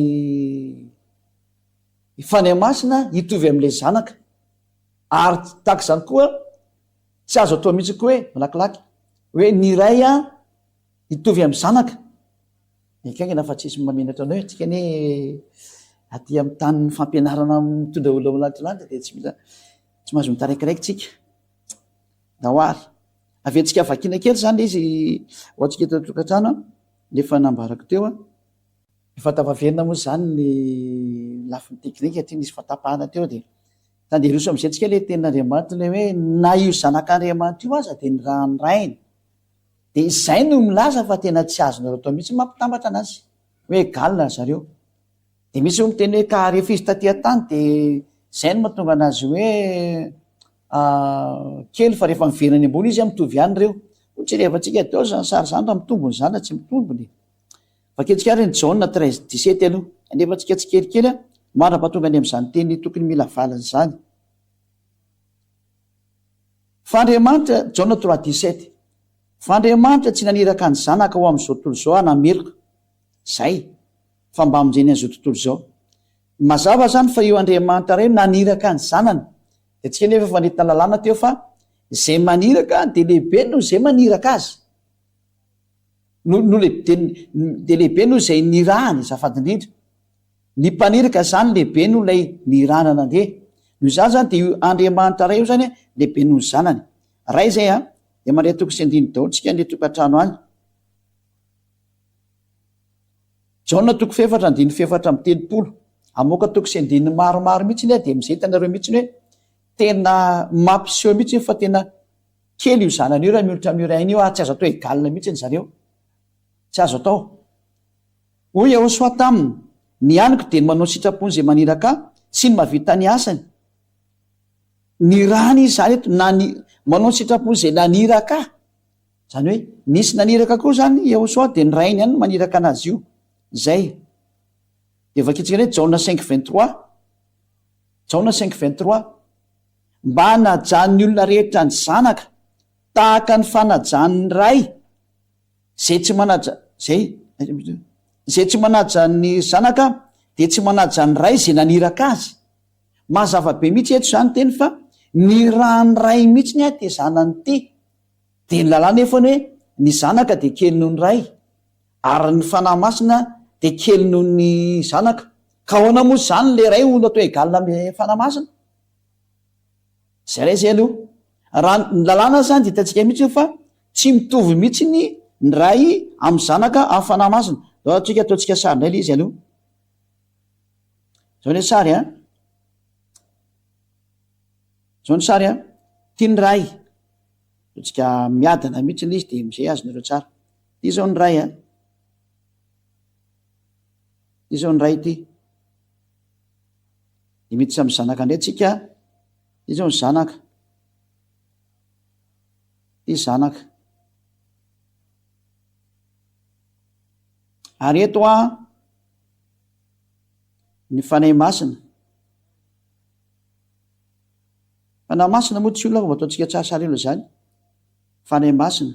fanahy masina hitovy am'le zanaka ary tahaky zany koa tsy azo atao mihitsy koa hoe malakilaky hoe ny ray hitovy amy zanaka ikangana fa tsisy mamenatra anao tsika ny aty amy tanin'ny fampianarana mitondra olo anatilanta de tsy mahazo mitaraikiraiky tsika nahoary aventsika vakina kely zany le izy ohatsika totokantrano lefa nambarako teo a fatafaverina moa zany ny lafiny teknika ty nisy fatapahana teo de tanderoso am'izay tsika le tenin'andriamanitra le hoe na io zanak'andriamanitra io aza de ny raha ny rainy de izay no milaza fa tena tsy azonareo atao mihitsy mampitambatra anazy hoe galina zareo de misy miteny hoe ka rehefa izy tatia tany de zay no mahatonga anazy hoe kely fa rehefa miveriny ambony izy mitovy ihany reo tsy rehefa tsika teo zany sary zany raha mitombony zany tsy mitombony faketsika ary ny Jaona 13:17 aloha nefa tsika tsy kelikely mara-pahatonga any am'izany teny tokony mila valiny zany fa Andriamanitra Jaona 3:17 fa Andriamanitra tsy naniraka ny zanaka ho am'izao tontolo zao anameloka zay fa mba aminjeny an'izao tontolo zao mazava zany fa io Andriamanitra ray naniraka ny zanany de tsika nefa fa nentina lalàna teo fa zay maniraka de lehibe no zay maniraka azy de lehibe no zay nirahany zafady indrindra ny mpaniraka zany lehibe no lay nirahana nandeha no zany zany de io Andriamanitra ray io zany lehibe no ny zanany ray zay de mandray toko sy andiny daolo tsika nde tokantrano any Jaona toko 4:4-10 amoaka toko sy andiny maromaro mihitsy de mizay tanareo mihitsy hoe tena mampiseho mihitsy fa tena kely io zanany io raha miolotra mirainy io tsy azo atao egalina mihitsy ny zareo tsy azo atao hoy Ahosoa taminy ny aniko de manao sitrapony zay maniraka sy ny mavita ny asany ny rany zany eto manao sitrapony zay naniraka zany hoe nisy naniraka koa zany Ahosoa de ny rainy ihany maniraka anazy io zay de vakitsika hoe Jaona 5:23 Jaona 5:23 mba najan'ny olona rehetra ny zanaka tahaka ny fanajan'ny ray zay tsy manaja ny zanaka de tsy manaja ny ray zay naniraka azy mazava be mihitsy eto zany teny fa ny rany ray mihitsy ny de zanany ty de ny lalàna efany hoe ny zanaka de kely noho ny ray ary ny fanahy masina de kely noho ny zanaka ka hoana moa zany le ray ono atao egalina amy fanahy masina zay ray zay aloha raha ny lalàna zany de hitantsika mihitsy fa tsy mitovy mihitsy ny ray amy zanaka amy fanahy masina tsika ataotsika sary ndray le izy aloha zao ny sary zao ny sary tia ny ray ataotsika miadana mihitsy le izy de mizay azonareo tsara ty zao ny ray ty zao ny ray ty de mety samy zanaka ndray tsika ty zao ny zanaka ty zanaka ary eto ny fanahy masina fanahy masina moa tsy olona fa mba ataotsika tsarasara elo zany fanahy masina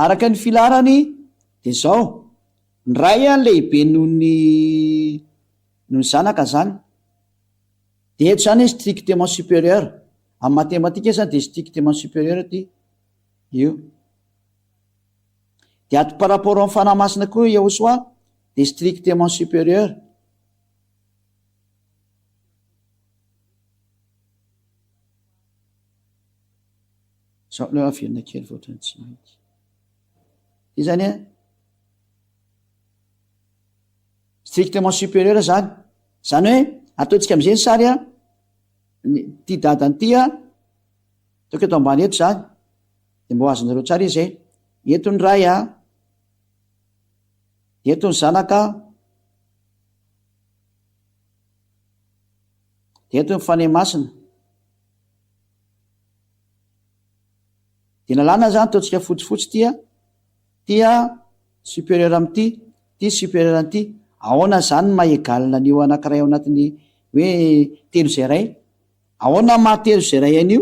araka ny filarany de zao ny ray lehibe noho ny zanaka zany de eto zany strictement supérieur amy matematika zany de strictement supérieur ty io de ato par rapport amy fanahy masina koa Ahosoa de strictement supérieur zao le averina kely voatrany tsy maintsy ty zany strictement supérieur zany zany hoe ataotsika am'izay ny sary ty dadany ty taoko eto ambany eto zany de mba ho azonareo tsara izy zay eto ny ray eto ny zanaka de eto ny fanahy masina de lalàna zany ataotsika fotsifotsy tia supérieur am'ty ty supérieur am'ty ahoana zany mahegalina an'io anankiray ao anatin'ny hoe telo zay ray ahoana mahatelo zay ray an'io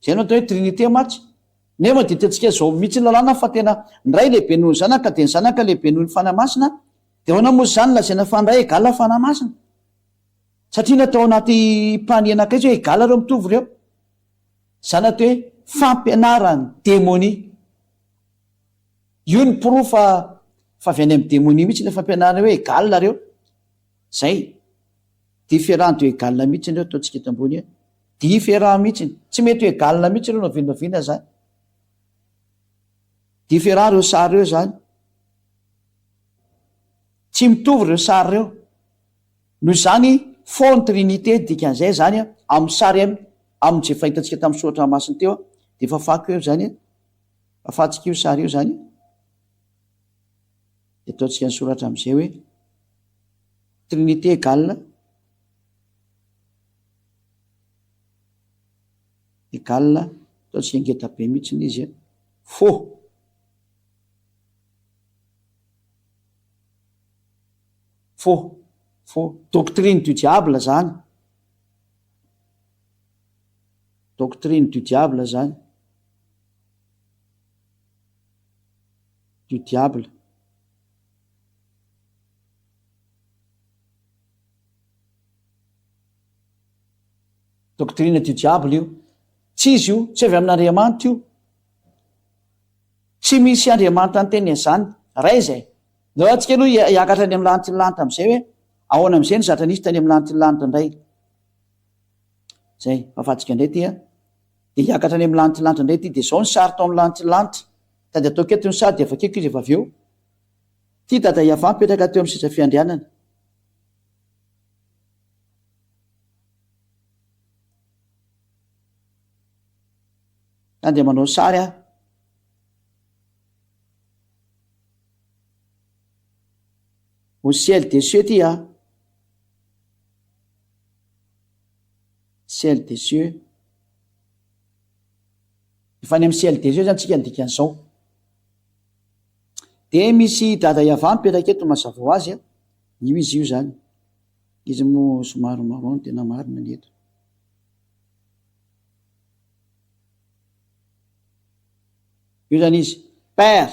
zay no atao hoe trinité matsy nefa de hitantsika zao mihitsy ny lalàna fa tena ny ray lehibe noho ny zanaka de ny zanaka lehibe noho ny fanahy masina de ahoana moa zany lazaina fa ny ray egalina fanahy masina satria natao anaty pani anakay izy hoe egala reo mitovy reo zany atao hoe fampianarany démonie io ny profa fa avy any amy démonie mihitsy le fampianarana hoe egalina reo zay dia fiarahany to egalina mihitsy reo ataontsika eto ambony e dia fiaraha mihitsiny tsy mety hoe egalina mihitsy reo novinaviana zany dia fiaraha reo sary reo zany tsy mitovy reo sary reo noho zany fony trinité dikan'izay zany a amin'ny sary amin'izay fahitantsika tamin'ny soatra masiny teo a dia fafako eo zany fafahantsika io sary io zany dia ataontsika ny soratra amin'izay hoe trinité egalina ataontsika ngeta be mihitsiny izy faux doctrine du diable zany doctrine du diable zany du diable doctrine du diable io tsy izy io tsy avy amin'Andriamanitra io tsy misy Andriamanitra nyteny zany ray zay no atsika aloha hiakatra any amin'ny lanitra ny lanitra am'izay hoe ahoana am'izay ny zatra nisy tany amin'ny lanitra ny lanitra indray zay fahafatsika indray ty a dia hiakatra any amin'ny lanitra ny lanitra indray ty dia zao ny sary tao amin'ny lanitra ny lanitra tady atao keto ny sary dia avakeko izy efa avy eo ty dada Iava mipetraka teo amin'ny sisa fiandrianana andeha manao sary a au ciel des cieux ty a ciel des cieux efa any amin'ny ciel des cieux zany tsika ndikan'izao dia misy dada Iava mipetraka eto mazava ho azy a io izy io zany izy moa somary marron tena marina ny eto io zany izy père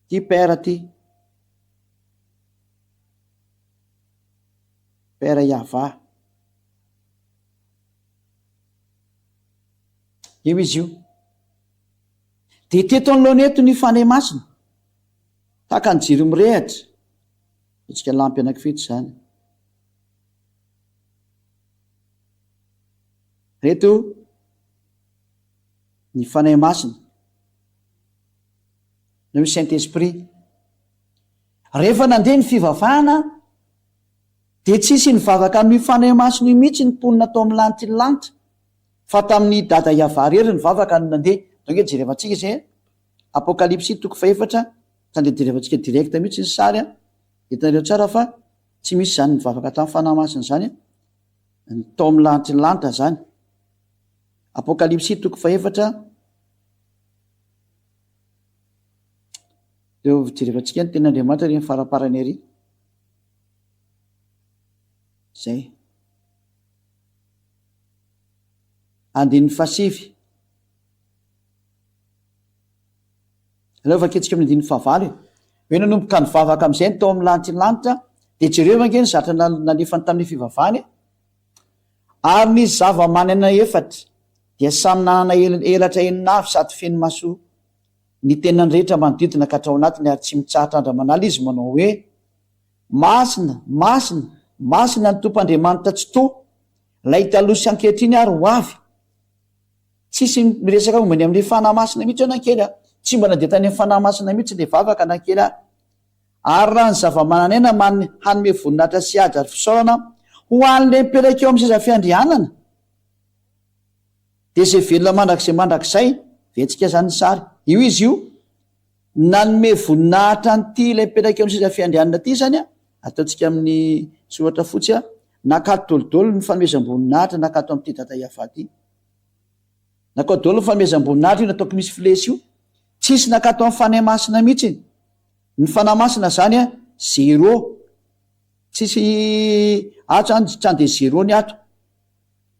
ty père ty père Iava io izy io dia teto anoloana eto ny fanahy masina tahaka ny jiro mirehatra itsika lampy anankifito zany reto ny fanahy masina no io Saint Esprit rehefa nandeha ny fivavahana dia tsisy nivavaka amin'ny fanahy masina io mihitsy ny mponina atao amin'ny lanitra ny lanitra fa tamin'ny dada Iava rery nivavaka no nandeha donge jerevantsika izay apokalypsy 4 tandeha jerevantsika direkta mihitsy ny sary a hitanareo tsara fa tsy misy zany nivavaka tamin'ny fanahy masina zany ny tao amin'ny lanitra ny lanitra zany apokalypsy 4 eo jerevantsika ny ten'Andriamanitra reny faraparany ary zay andin'ny fasivy aleo vaketsika amin'ny andin'ny fahavalo hoe nanomboka nivavaka amin'izay ny tao amin'ny lanitra ny lanitra dia jereo vange ny zatra nalefany tamin'ny fivavahany ary ny zava-manana efatra dia samy nanana elatra eninavy sady feno masoa ny tenany rehetra manodidina ka hatrao anatiny ary tsy mitsahatra andramanala izy manao hoe masina masina masina ny tompoandriamanitra tsy to lay talosy ankehitriny ary ho avy tsisy miresaka mombany amin'le fanahy masina mihitsy anankely a tsy mba nandeha tany amin'ny fanahy masina mihitsy le vavaka anankely a ary raha ny zava-mananaina hanome voninahitra sy ady ary fisaorana ho an'le mipetraka eo amin'ny seza fiandrianana dia zay velona mandrakizay vetsika zany ny sary io izy io nanome voninahitra nyty ilay mipetraka eo amin'ny seza fiandrianana ty zany a ataontsika amin'ny soratra fotsy a nakato dolodolo ny fanomezam-boninahitra nakato amin'ity dada Iava ty nakato dololo ny fanomezam-boninahitra io nataoko misy filesy io tsisy nakato amin'ny fanahy masina mihitsy ny fanahy masina zany a zéro tsisy ato zany tsy andeha zéro ny ato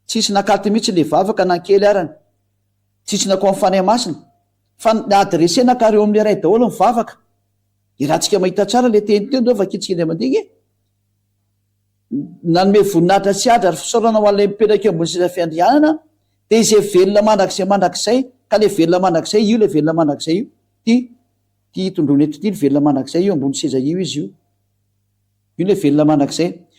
tsisy nakato mihitsy le vavaka nankely arany tsisy nakao amin'ny fanahy masina fa adresena kareo amin'le ray daholo ny vavaka irahantsika mahita tsara le teny teo ndao vakitsika indray mandingy nanome voninahitra sy ady ary fisaorana ho an'ilay mipetraka eo ambony seza fiandrianana dia izay velona mandrakizay ka le velona mandrakizay io le velona mandrakizay io ty tondrona eto ty ny velona mandrakizay io ambony seza io izy io le velona mandrakizay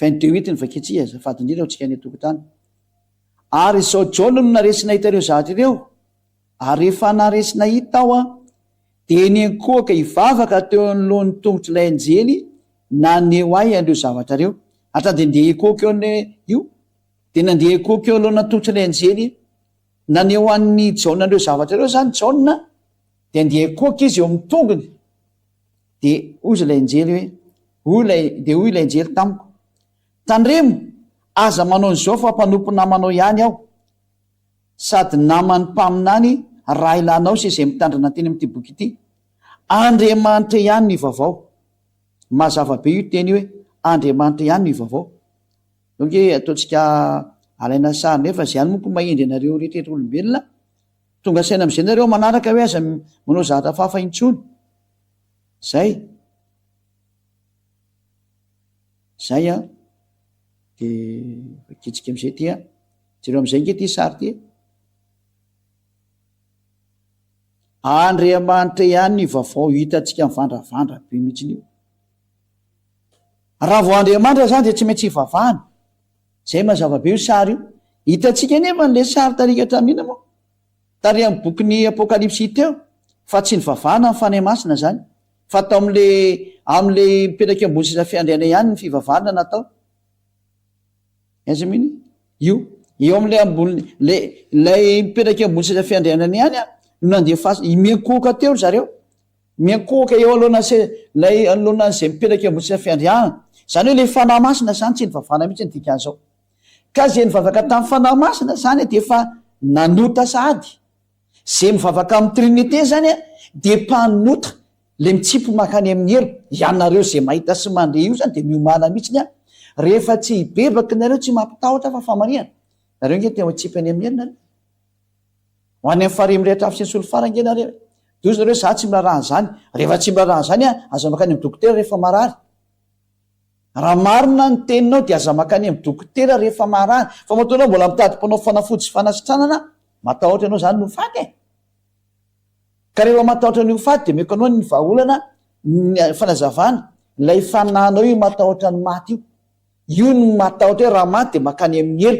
28 vaketsia zafadindrindra ho tsika any tokotany. Ary sao jaona no naresina hitareo zavatra ireo, ary rehefa naresina hita ao de nenkoaka ivavaka teo anolohan'ny tongotry ilay anjely naneo ahy an'ireo zavatra reo. Atady ndeha ekoka eo io de nandeha ekoka eo alohana tongotry ilay anjely naneo an'ny jaona an'ireo zavatra reo zany jaona, de ndeha ekoka izy eo amin'ny tongony de ozy ilay anjely hoe hoy ilay anjely tamiko, tandremo aza manao an'izao fa mpanompo namanao ihany aho, sady namany mpaminany raha ilanao sy izay mitandrana teny amin'ity boky ity, Andriamanitra ihany ny vaovao. Mazava be io teny hoe Andriamanitra ihany ny vaovao. Donc ataontsika alaina sary nefa zany moko mahendry anareo rehetrarehetra olombelona, tonga saina am'izay nareo manaraka hoe aza manao zavatra fafa intsony. Zay de vakitsika am'izay ty jereo am'izay nge ty sary ty. Andriamanitra ihany ny vaovao hitantsika mivandravandra be mihitsiny io. Raha vo Andriamanitra zany de tsy maintsy hivavahana. Zay mazava be io sary io. Hitantsika nefa n'le sary tarikatra mihina moa tary amin'ny bokin'ny Apokalipsy teo, fa tsy nivavahana amin'ny fanahy masina zany, fa tao am'le mipetraka ambony seza fiandriana ihany ny fivavahana natao. Aiza mihiny io eo am'le ambony lay mipetraka ambony seza fiandrianana ihany no nandeha miankoka teo zareo, miankoka eo alohanan'izay mipetraka ambony seza fiandrianana. Zany hoe le fanahy masina zany tsy nivavahana mihitsy ny dikan'izao, ka zay nivavaka tamin'ny fanahy masina zany de efa nanota sady. Zay mivavaka amin'ny trinité zany de mpanota le mitsipo makany amin'ny elo. Ianareo zay mahita sy mandeha io zany de miomana mihitsiny rehefa tsy hibebaky nareo tsy mampitahotra fa famarihana. Nareo nge tena tsipy any amin'ny elo nareo. Ho any amin'ny fare mirehitra afy sy ny solo faranga nareo. Dozy nareo za tsy miraraha zany. Rehefa tsy miraraha zany aza makany amin'ny dokotera rehefa marary. Raha marina ny teninao de aza makany amin'ny dokotera rehefa marary. Fa matoanao mbola mitady mpanao fanafody sy fanasitranana, matahotra anao zany no faty. Ka rehefa matahotra ny ho faty de meko anao ny vahaolana ny fanazavana, ilay fanahinao io matahotra ny maty io. Io no matahotra hoe raha maty de makany amin'ny elo,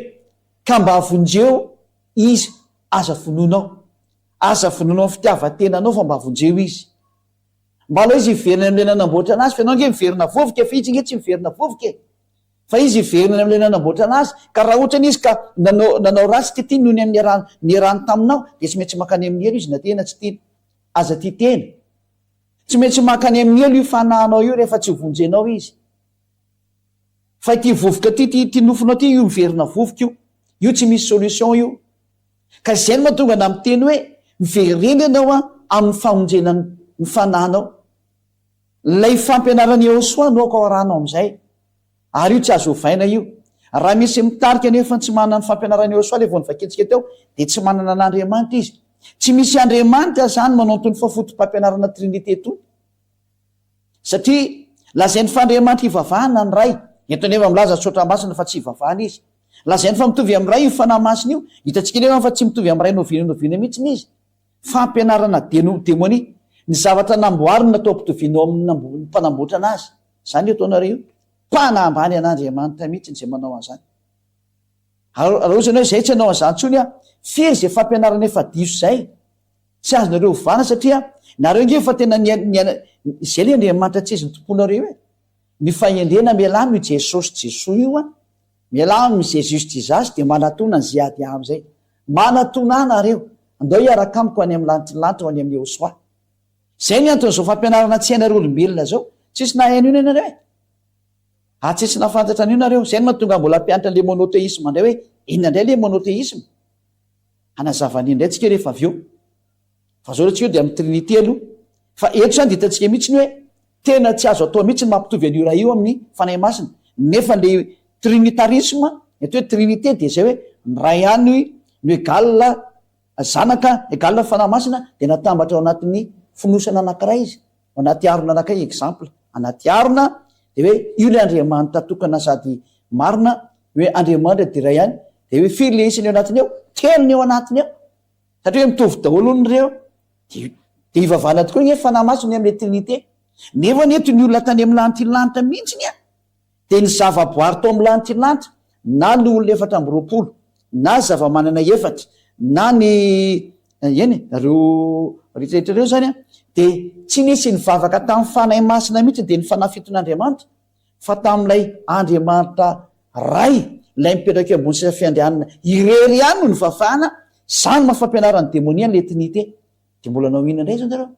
ka mba avonjeo izy, aza vononao fitiavan-tenanao fa mba avonjeo izy. Mbala izy iverina am'le nanamboatra anazy, fa ianao nge miverina vovoka, fa izy nge tsy miverina vovoka. Fa izy iverina am'le nanamboatra anazy, ka raha ohatrany izy ka nanao ratsy tety noho ny erany taminao, de tsy maintsy makany amin'ny elo izy na tena tsy tena aza ty tena. Tsy maintsy makany amin'ny elo io fanahinao io rehefa tsy vonjenao izy. Fa ty vovoka ty nofonao ty io miverina vovoka io tsy misy solution io. Ka zay no mahatonga na miteny hoe miverena ianao amin'ny famonjenany ny fanahinao. Lay fampianarany Iosoa no ako aranao am'izay. Ary io tsy azo ovaina io. Raha misy mitarika nefa tsy manana ny fampianarany Iosoa le vao nivaketsika teo de tsy manana an'Andriamanitra izy. Tsy misy Andriamanitra zany manao tony fafotom-pampianarana trinité to. Satria lazainy fa Andriamanitra hivavahana ny ray, eto nefa milaza tsotra masina fa tsy hivavahana izy. Lazainy fa mitovy amin'ny ray io fanahy masina io, hitantsika nefa fa tsy mitovy amin'ny ray noviana mihitsiny izy. Fampianarana démonie, ny zavatra namboarina natao ampitovianao amin'ny mpanamboatra anazy. Zany ataonareo io, mpanambany an'Andriamanitra mihitsy zay manao an'izany. Raha ohatrany hoe zay tsy hanao an'izany tsony firy zay fampianarana efa diso zay, tsy azonareo ovana satria nareo nge fa tena zay le Andriamanitra tsy izy ny tomponareo ny fahendrena mialamy Jesosy Jesoa io mialamy Jesus Jesus de manatona ny ziady am'izay. Manatona nareo andao hiaraka amiko any amin'ny lanitry ho any amin'ny Iosoa. Zay ny anton'izao fampianarana tsy hainareo olombelona zao, tsisy nahaino io nareo tsisy nafantatra an'io nareo. Zay no mahatonga mbola mpianatra le monothéisme indray hoe inona indray le monothéisme. Anazavany indray tsika rehefa avy eo. Fa zao tsika de amin'ny trinité aloha. Fa eto zany de hitantsika mihitsiny hoe tena tsy azo atao mihitsy mampitovy an'io raha io amin'ny fanahy masina. Nefa le trinitarisme, eto hoe trinité de zay hoe ny ray ihany no égale zanaka, égale fanahy masina de natambatra ao anatin'ny finosana anankiray izy, ao anaty arona anankiray exemple, anaty arona de hoe io le Andriamanitra tokana sady marina hoe Andriamanitra de ray ihany, de hoe firy le isany eo anatiny eo, telo ny eo anatiny eo, satria hoe mitovy daholo nyreo de hivavahana tokoa nge fanahy masina amin'le trinité. Nefa neto ny olona tany amin'ny lanitra mihitsiny de ny zavaboary to amin'ny lanitra lanitra na ny olona 4 na zava-manana 4 na ny eny reo rehetrarehetrareo zany a de tsy nisy ny vavaka tamin'ny fanahy masina mihitsy de ny fanafiton'andriamanitra fa tamin'ilay andriamanitra ray lay mipetraka ambony sisa fiandrianana irery ihany no ny vavahana zany mahafampianarany demonia le trinité de mbola nao ina indray zany zareo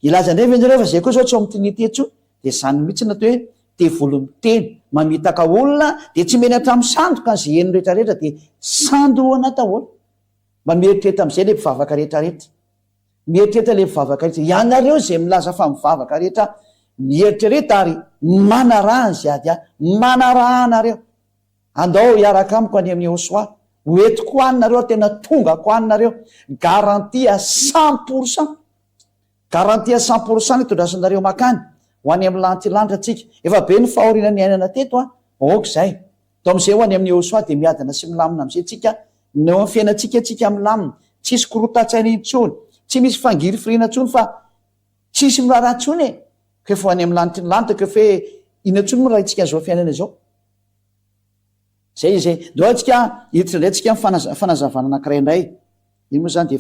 ilaza indray venjareo fa zay koa zao tsy ao amin'ny trinité tso de zany mihitsy natao hoe te volomiteny mamitaka olona de tsy meny hatramin'ny sandoka ny zay eny rehetrarehetra de sandoana tahoana mba mieritreta am'izay le mpivavaka rehetrarehetra mieritreta le mpivavaka rehetra ianareo zay milaza fa mivavaka rehetra mieritrareta ary manarahany zay ady a manarahanareo andao hiaraka amiko any amin'ny osoa hoetiko anareo tena tonga ko anareo garantia 100% garantia 100% itondrasanareo makany ho any amin'ny lantilanitra atsika efa be ny fahorina ny ainana teto a ok zay to am'izay ho any amin'ny osoa de miadana sy milamina am'izay tsika neo amin'ny fiainatsika tsika milamina tsisy korotatsaina intsony tsy misy fangiry firina ntsony fa tsisy miraharahantsony e kefa ho any amin'ny lanitra kefa hoe inantsony mo raha itsika zao fiainana zao zay izay dao tsika hiditra indray tsika fanazavana anakiray indray iny moa zany de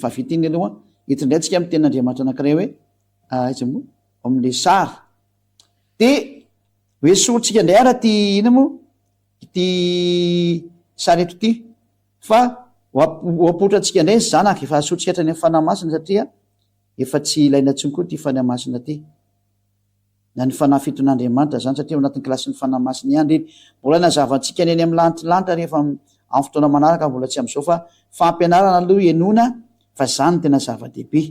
fa vitiny aloha hiditra indray tsika amin'ny tenin'andriamanitra anakiray hoe iza moa amin'le sary de hoe sorotsika indray ara ty ina moa ity sary eto ty fa hoapotratsika indray ny zanaka efa sotrika hatrany amin'ny fanahy masina satria efa tsy ilaina ntsony koa ty fanahy masina ty na ny fanahy fiton'andriamanitra zany satria anatin'ny kilasy ny fanahy masina ihany reny mbola nazavantsika ny eny amin'ny lantilanitra rehefa amin'ny fotoana manaraka mbola tsy am'izao fa fampianarana aloha enona fa zany tena zava-dehibe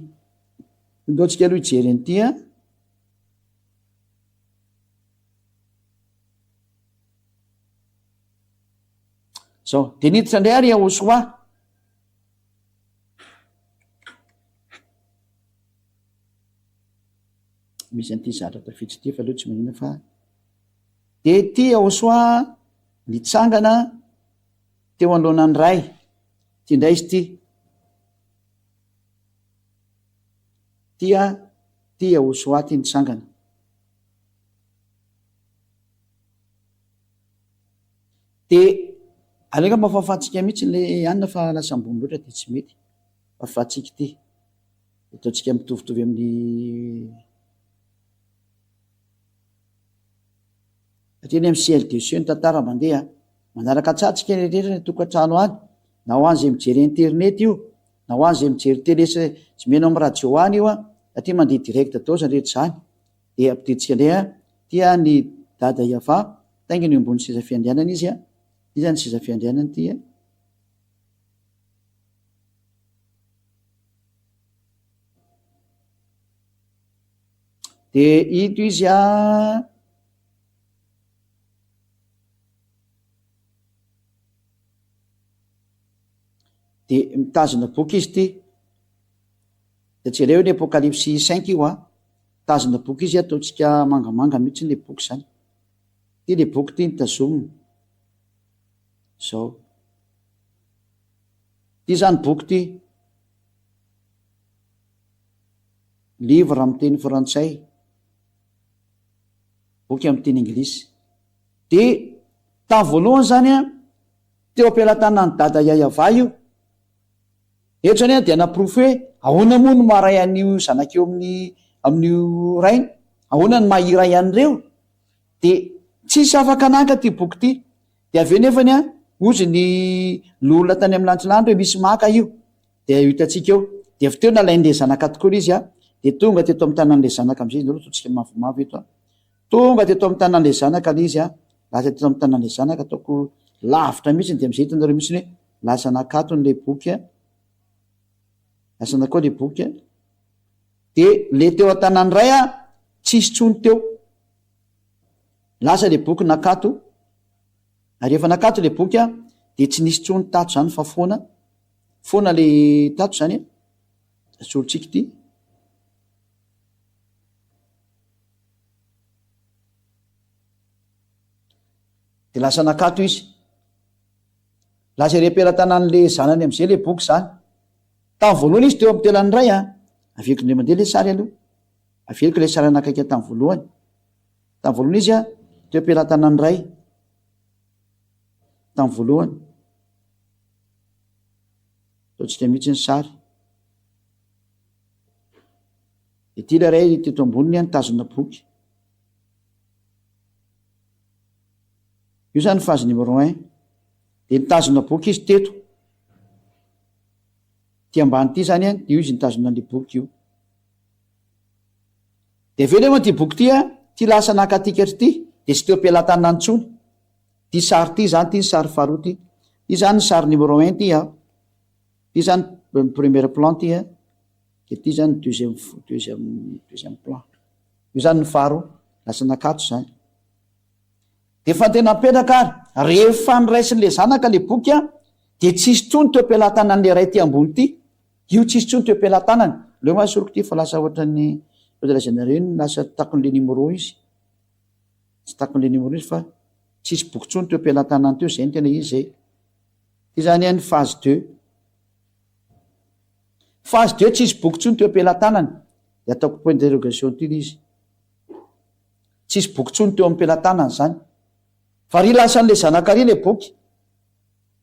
ndotsika aloha ijery an'ity a zao de niditra indray ary ahosoa misy an'ity zatra tafitsy ty fa aloha tsy manina fa de ty ahosoa nitsangana teo anoloanany ray ty indray izy ty ahosoa ty nitsangana de aleka mafafatsika mihitsy le anina fa lasa ambony loatra de tsy mety fafatsika ty ataotsika mitovitovy amin'ny satria ny amin'ny CLDC ny tantara mandeha manaraka tsatsika rehetra ny tokantrano any na ho any zay mijery internet io na ho any zay mijery télé tsy meno amin'ny radio any io a satria mandeha direct atao zany rehetra zany de ampiditsika indray a tia ny dada iava taingany ambony siza fiandrianana izy a izy zany siza fiandrianana ty a de ito izy a de mitazona boky izy ty de tsy reo ny apocalypse 5 io a mitazona boky izy ataotsika mangamanga mihitsy le boky zany ty le boky ty nitazomina zao ty zany boky ty livre amin'ny teny frantsay boky amin'ny teny anglisy de tamin'ny voalohany zany a teo ampilatanany dada iayava io etrany a de anaprofy hoe ahoana moa no maharay an'io zanakeo amin'io rainy ahoana ny mahiray an'ireo de tsisy afaka ananka ty boky ty de aveo nefany a ozy ny lolona tany amin'ny lantilandro hoe misy maka io de hitatsika eo de avy teo nalain'le zanaka tokoa izy a de tonga teto amin'ny tanan'le zanaka am'izay nao ataotsika mavomavo eto a tonga teto amin'ny tanan'le zanaka le izy a lasa teto amin'ny tanan'le zanaka ataoko lavitra mihitsy de am'izay hitanareo mihitsy hoe lasa nakatonyle boky a asana koa le boky a de le teo an-tanany ray a tsisy tsony teo lasa le boky nakato ary efa nakato le boky a de tsy nisy tsony tato zany fa foana le tato zany a solotsika ty de lasa nakato izy lasa repera-tanan'le zanany am'izay le boky zany tamin'ny voalohany izy teo amin'ny telany ray a aveliko indray mandeha le sary aloha aveliko le sary anakaiky tamin'ny voalohany Tamin'ny voalohany izy teo am-pelantanany ray tamin'ny voalohany, taontsika mihitsy ny sary. Ity ilay ray teto amboniny nitazona boky. Io zany phase numéro 1. De nitazona boky izy teto. Ty ambany ity zany io izy nitazona ny boky io. De aveo moa ty boky ty lasa nakatika ty, de tsy teo am-pelantanany intsony. Ty sary ty zany, ty ny sary faharoa ty. Ty zany ny sary numéro 1 ty ty zany premier plan ty de ty zany deuxième plan. Io zany ny faharoa, lasa nakato zany. De fa tena apetraka ary rehefa niraisin'le zanaka le boky de tsisy tsony teo am-pelantanany le ray ty ambony ty. Io tsisy tsony teo am-pelantanany. Leo masoroko ty fa lasa ohatran'ny lazainareo lasa takon'le numéro izy. Tsy takon'le numéro izy fa tsisy boky tsony teo am-pelantanany teo, zay ny tena izy zay. Ty zany ny phase 2. Phase 2 tsisy boky tsony teo am-pelantanany. De ataoko point d'interrogation ty izy. Tsisy boky tsony teo am-pelantanany zany. Fa ry lasan'le zanaka ry le boky.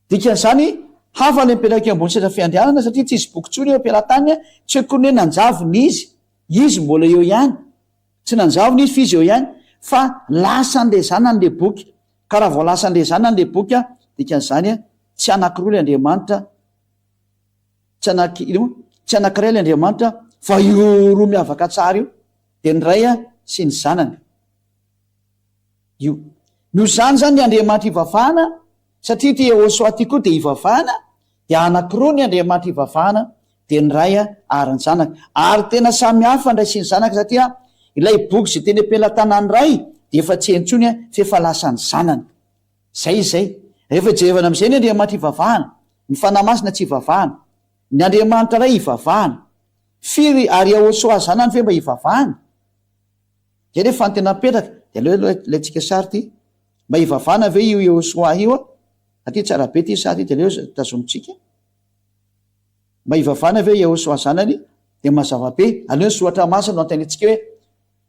Dikan'izany hafa le mipetraka ambony seza fiandrianana satria tsisy boky tsony eo am-pelantanany, tsy hoe kony hoe nanjavony izy. Izy mbola eo ihany. Tsy nanjavony izy fa izy eo ihany. Fa lasan'le zanany le boky. Ka raha vao lasan'le zanany le boky dikan'izany tsy anankiroa le Andriamanitra, tsy anankiray le Andriamanitra, fa io roa miavaka tsara io. De ny ray sy ny zanany. Io. No zany ny Andriamanitra ivavahana, satria ty Hosoa ty koa de ivavahana, de anankiroa ny Andriamanitra ivavahana, de ny ray ary ny zanaka. Ary tena samy hafa ndray sy ny zanaka satria ilay boky zay teny am-pelantanany ray de efa tsy hentsony fa efa lasany zanany. Zay. Rehefa jerevana am'izay ny Andriamanitra ivavahana, ny fanahy masina tsy ivavahana. Ny Andriamanitra ray ivavahana. Firy ary Hosoa zanany fe mba ivavahana. Zay rehefa ny tena apetraka, de aleo laitsika sary ty. Mba ivavahana ve io Hosoa io aty tsara be ty sary ty, de aleo tazomitsika. Mba ivavahana ve Hosoa zanany, de mazava be. Aleo soratra masina no antanetsika hoe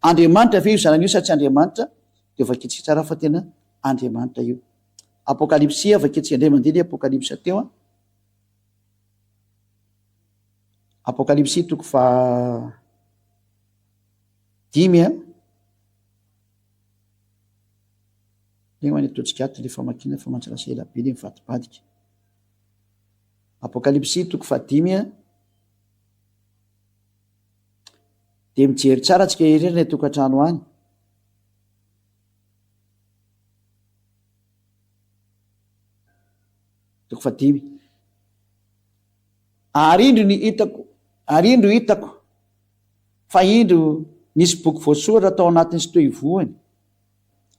Andriamanitra ve io zanany io sa tsy Andriamanitra, de vakitsika tsara fa tena Andriamanitra io. Apokalipsia vakitsika indray mandeha apokalipsa teo. Apokalipsia toko fa 10 Ny hoany ataontsika ato le famakina fa mantsarasa ela be le mivadibadika. Apokalipsia toko fa 10 de mijery tsara tsika ireny tokantrano any. Toko fa 10. Ary indro hitako fa indro nisy boky voasoratra tao anatin'ny sy teo ivohany,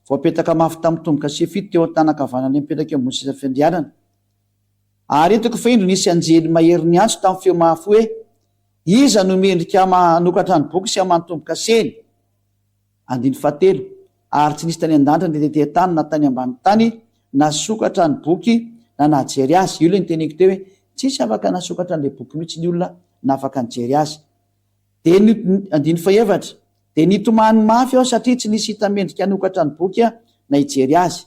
voapetaka mafy tamin'ny tomboka sy fito teo an-tanakavanany mipetraka ambony seza fiandrianana. Ary hitako fa indro nisy anjely mahery ny antso tamin'ny feo mafy hoe iza no mendrika manokatra ny boky sy amanotomboka seny. 7. Ary tsy nisy tany an-danitra ny tetete tany na tany ambany tany nasokatra ny boky na najery azy. Io le nyteniko teo hoe tsisy afaka nasokatra n'le boky mihitsy ny olona na afaka nijery azy. De 7. De nitomany mafy aho satria tsy nisy hita mendrika hanokatra ny boky na hijery azy.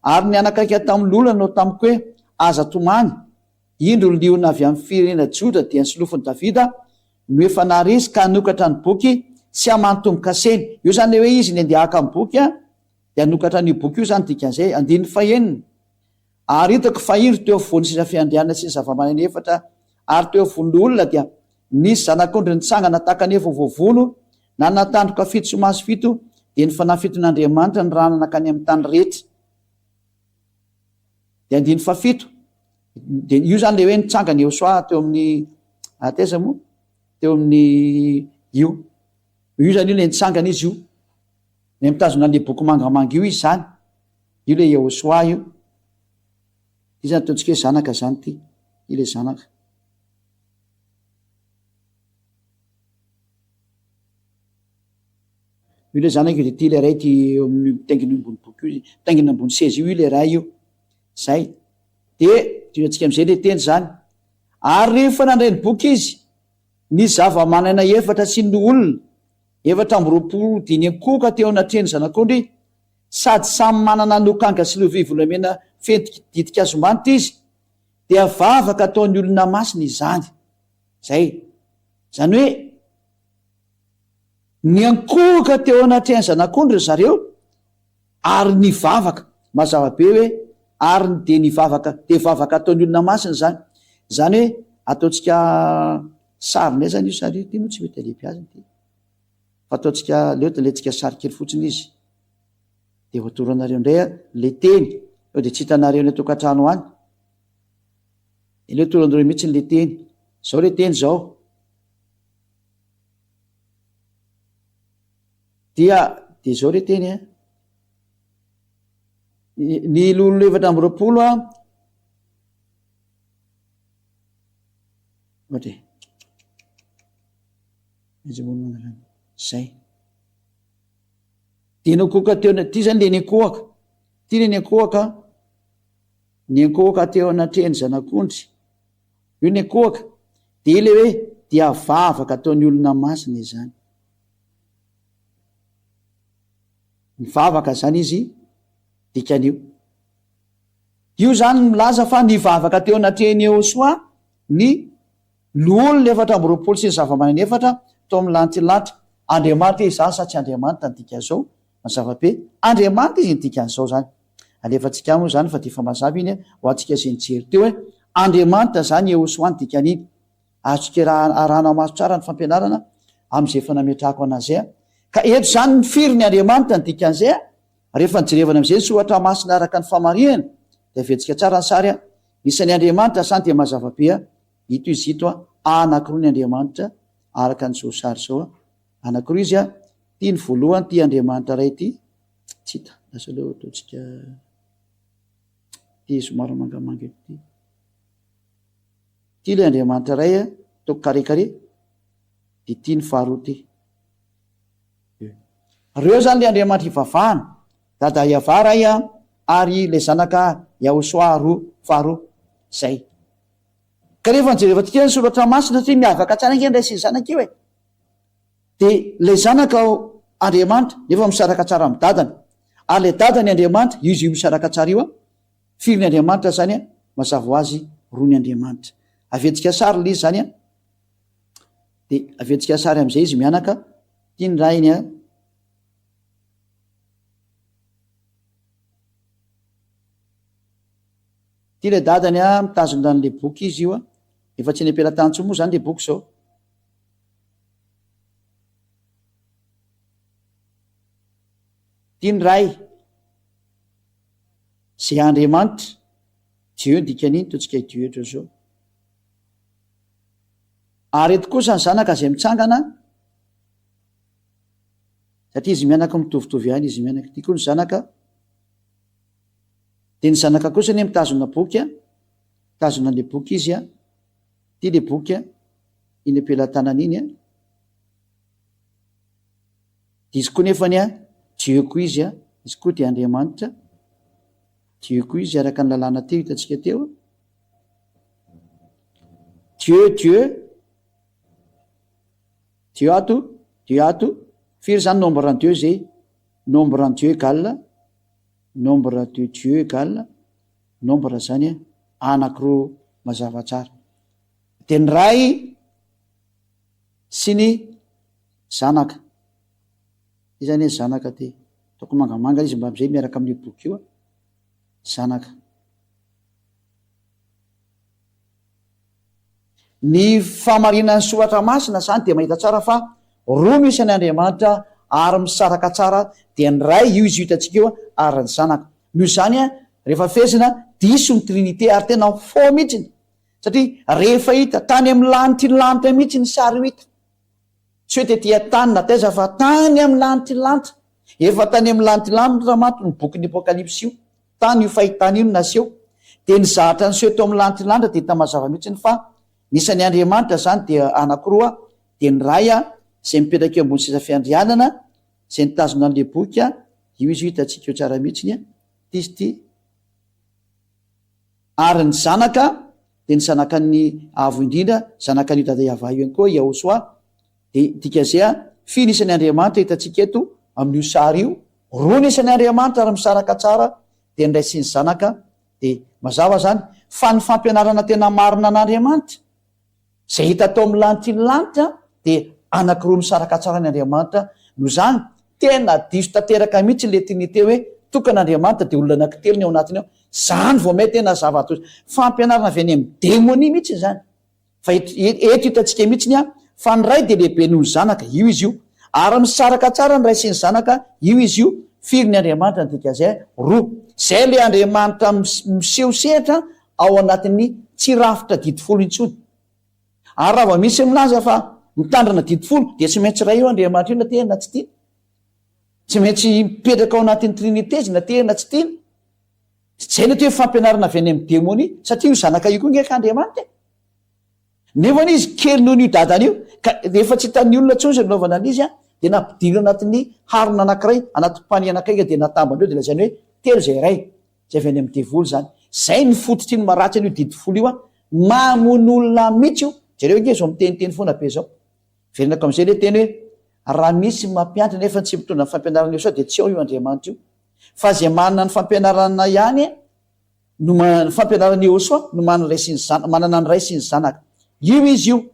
Ary ny anakaiky tamin'ny lolana no tamiko hoe aza tomany, indro liona avy amin'ny firenena Joda dia ny solofiny Davida no efa naresy ka hanokatra ny boky sy hamanotomboka seny. Io zany le hoe izy ny andeha haka amin'ny boky de hanokatra ny boky io zany dikan'izay. 9. Ary hitako fa indro teo afovoan'ny seza fiandrianana sy ny zava-maneno efatra ary teo afovoan'le olona dia nisy zanak'ondry nitsangana tahaka ny efa voavono na natandroka fito sy maso fito, de ny fanahy fiton'Andriamanitra ny ranana ka any amin'ny tany rehetra. De 7. De io zany le hoe nitsangana Hosoa teo amin'ny ateza moa teo amin'ny io zany io le nitsangana izy io le mitazona le boky mangamanga io izy zany, io le Hosoa io. Io zany ataontsika hoe zanaka zany ty, io le zanaka. Io le zanaka io de ty le ray ty eo amin'ny mitaingina ambony boky io, mitaingina ambony seza io le ray io. Zay. De tiratsika am'izay le teny zany. Ary rehefa nandray ny boky izy, ny zava-manana efatra sy ny olona 4 diny akoka teo anatreny zanak'ondry sady samy manana nokanga sy lovia volamena fentiky ditika azombanitra izy dia vavaka ataony olona masina izany zay zany hoe ny ankoka teo anatreny zanak'ondry ry zareo ary ny vavaka mazava be hoe ary de ny vavaka de vavaka ataony olona masina zany zany hoe ataontsika sarina zany io sary ty moa tsy mety alehibiaziny ty fa ataontsika leotaletsika sary kely fotsiny izy de hoatoranareo indray le teny eo de tsy hitanareo ny tokantrano any le toranareo mihitsy ny le teny zao le teny zao dia de zao le teny ny lolo 720 ohatra zay de nakoka teo ty zany le ny akohaka ty le ny akohaka teo anatreny zanak'ondry io ny akohaka de le hoe dia vavaka ataony olona masina izany ny vavaka zany izy dikan'io io zany milaza fa ny vavaka teo anatreny eo soa ny loolona 420 sy ny zava-manany 4 to amin'ny lantilatra Andriamanitra izany sa tsy Andriamanitra ny dikan'izao mazava be Andriamanitra izy ny dikan'izao zany alefantsika moa zany fa de fa mazava iny ho antsika sy nijery teo hoe Andriamanitra zany eo soany dikan'iny azontsika raha arahana maso tsara ny fampianarana am'izay efa nametrahako anazay ka eto zany ny firy ny Andriamanitra ny dikan'izay rehefa nijerevana am'izay ny sohatra masina araka ny famariana de avetsika tsara ny sary isan'ny Andriamanitra zany de mazava be ito izy ito anankiroa ny Andriamanitra araka ny zao sary zao anankiroa izy ty ny voalohany ty Andriamanitra ray ty tsy hita lasa leo ataontsika ty somary mangamanga ty ty le Andriamanitra ray ataoko karekare de ty ny faharoa ty reo zany le Andriamanitra ivavahana dada Iava ray ary le zanaka Yahosoa faharoa zay ka rehefa nijereva tika ny soratra masina satria miavaka tsara nge ndray sy ny zanaka io de le zanaka Andriamanitra nefa misaraka tsara amin'ny dadany ary le dadany Andriamanitra izy io misaraka tsara io firy ny Andriamanitra zany mazava ho azy roa ny Andriamanitra avetsika sary le izy zany de avetsika sary am'izay izy mianaka ty ny rainy ty le dadany mitazona n'le boky izy io efa tsy ny ampelatantso moa zany le boky zao ty ny ray zay Andriamanitra Dieu ny dikan'iny totsika Dieu etra zao ary eto kosa ny zanaka zay mitsangana satria izy mianaka mitovitovy ihany izy mianaka ty koa ny zanaka de ny zanaka kosa ny mitazona boky mitazona le boky izy ty le boky iny ampelantanana iny de izy koa nefany Dieu koa izy koa de Andriamanitra Dieu koa izy araka ny lalàna teo hitantsika teo Dieu ato firy zany nombre en Dieu zay nombre en Dieu égale nombre de Dieu égale nombre zany anankiroa mazava tsara de ny ray sy ny zanaka izany zanaka ty toko mangamanga izy mba am'izay miaraka amin'ny boky io zanaka ny famarinan'ny soratra masina zany de mahita tsara fa roa misy ny Andriamanitra ary misaraka tsara de ny ray io izy hitantsika io ary ny zanaka noho zany rehefa fezina diso ny trinité ary tena fo mihitsiny satria rehefa hita tany amin'ny lanitry ny lanitra mihitsy ny sary ho hita tsy hoe tetỳ tany na taiza fa tany amin'ny lanitry ny lanitra efa tany amin'ny lanitry lanitra mato ny bokyny apokalipsy io tany io fahitany io no naseho de ny zahatra ny seho to amin'ny lanitry ny lanitra de hita mazava mihitsiny fa nisan'ny Andriamanitra zany de anankiroa de ny ray zay mipetraka eo ambony seza fiandrianana zay nitazona an'le boky io izy hitantsika eo tsara mihitsiny izy ty ary ny zanaka de ny zanaka ny avo indrindra zanaka ny dada Iava io ihany koa Yahosoa de dika zay finy isan'ny Andriamanitra hitantsika eto amin'io sary io, roa ny isan'ny Andriamanitra ary misaraka tsara dia ny Ray sy ny Zanaka. Dia mazava zany fa ny fampianarana tena marina an'Andriamanitra zay hita tao amin'ny lanitra ny lanitra dia anankiroa misaraka tsara ny Andriamanitra. No zany tena diso tanteraka mihitsy le Trinité hoe tokan'Andriamanitra dia olona anankitelo ny ao anatiny ao. Zany vao mety tena zava-tozy fampianarana avy any amin'ny démonie mihitsy zany. Fa eto hitantsika mihitsiny fa ny Ray dia lehibe noho ny Zanaka, io izy io, ary misaraka tsara ny Ray sy ny Zanaka, io izy io. Firy ny Andriamanitra dika zay roa, zay le Andriamanitra miseho sehatra ao anatin'ny tsy rafitra didifolo intsony. Ary raha vao misy milaza fa mitandrina didifolo dia tsy maintsy ray io Andriamanitra io na tena tsy tiana, tsy maintsy mipetraka ao anatin'ny Trinité na tena tsy tiana. Zay ny hoe fampianarana avy any amin'ny démonie, satria io Zanaka io koa ngefa Andriamanitra. Nefa izy kely noho io dadana io ka rehefa tsy hitan'ny olona tsony zay naovana an'izy dia nampidino anatin'ny harona anankiray, anaty mpany anankiray dia natambandreo dia lazany hoe telo zay ray, zay avy any amin'ny devoly zany. Zay ny fototry ny maratsy an'io didifolo io mamono olona mihitsy io. Jereo nge zao miteniteny foana be zao. Verenako amin'izay le teny hoe raha misy mampianatra nefa tsy mitondra ny fampianarana io sao dia tsy ao io Andriamanitra io. Fa zay manana ny fampianarana ihany no ny fampianarana Yehosoa no manana ny Ray sy ny Zanaka. Io izy io.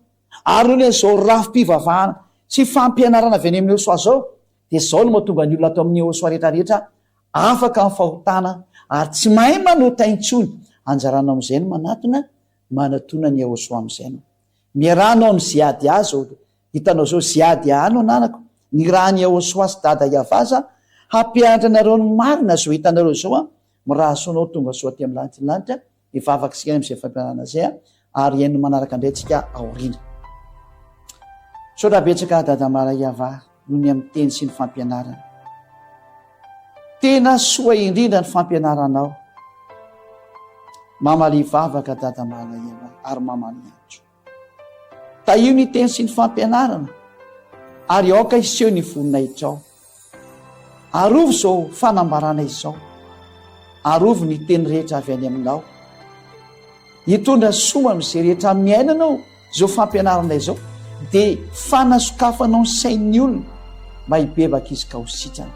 Ary noho zao rafi-pivavahana sy fampianarana avy any amin'ny Yehosoa zao dia zao no mahatonga ny olona atao amin'ny Yehosoa rehetrarehetra afaka amin'ny fahotana ary tsy mahay manota intsony. Anjarana amin'izay no manatona manatona ny Yehosoa amin'izay no. Miaranao ny ziady azo, hitanao zao ziady ano nanako, ny raha ny Yehosoa sy dada Iavaza hampianatra nareo ny marina zao hitanareo zao mirahasoanao tonga soa aty amin'ny lanitra ny lanitra. Mivavaka sika amin'izay fampianarana zay ary eny manaraka indray tsika aoriana. So raha betsaka dada Mara Iava noho ny amin'ny teny sy ny fampianarana. Tena soa indrindra ny fampianaranao. Mamaly vavaka dada Mara Iava ary mamaly antso. Taio ny teny sy ny fampianarana ary aoka iseho ny vonina hitrao. Arovo zao fanambarana izao, arovo ny teny rehetra avy any aminao, hitondra soa amin'izay rehetra miainanao zao fampianarana izao dia fanasokafanao ny sain'ny olona mba hibebaka izy ka ho sitrana.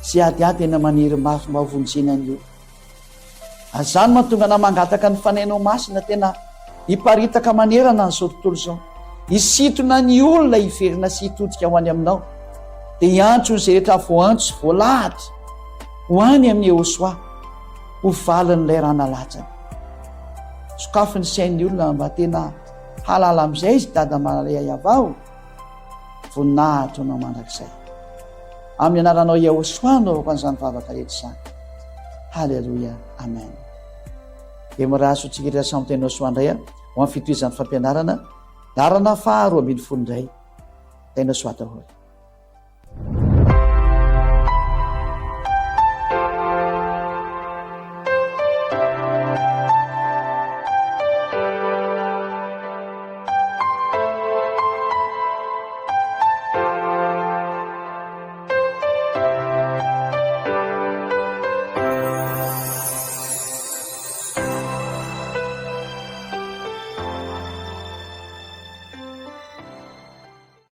Sy adiady tena maniry mafy mba hovonjena ny olona. Azany mahatonga na mangataka ny fanainao masina tena hiparitaka manerana n'izao tontolo zao. Hisitona ny olona hiverina sy hitodika ho any aminao. Dia hiantso izay rehetra voantso sy voalahatra ho any amin'ny Yehosoa ho valin'ilay rana latsaka. Sokafy ny sain'ny olona mba tena halala amin'izay izy dada Mara Iava voninahitra anao mandrakizay. Amin'ny anaranao Yehosoa no an'izany vavaka rehetra izany. Halleluia, amen. Dia mirahaso tsika rehetra samy teny Yehosoa indray ho amin'ny fitohizan'ny fampianarana darana faharoa ambin'ny folo indray. Teny Yehosoa daholo.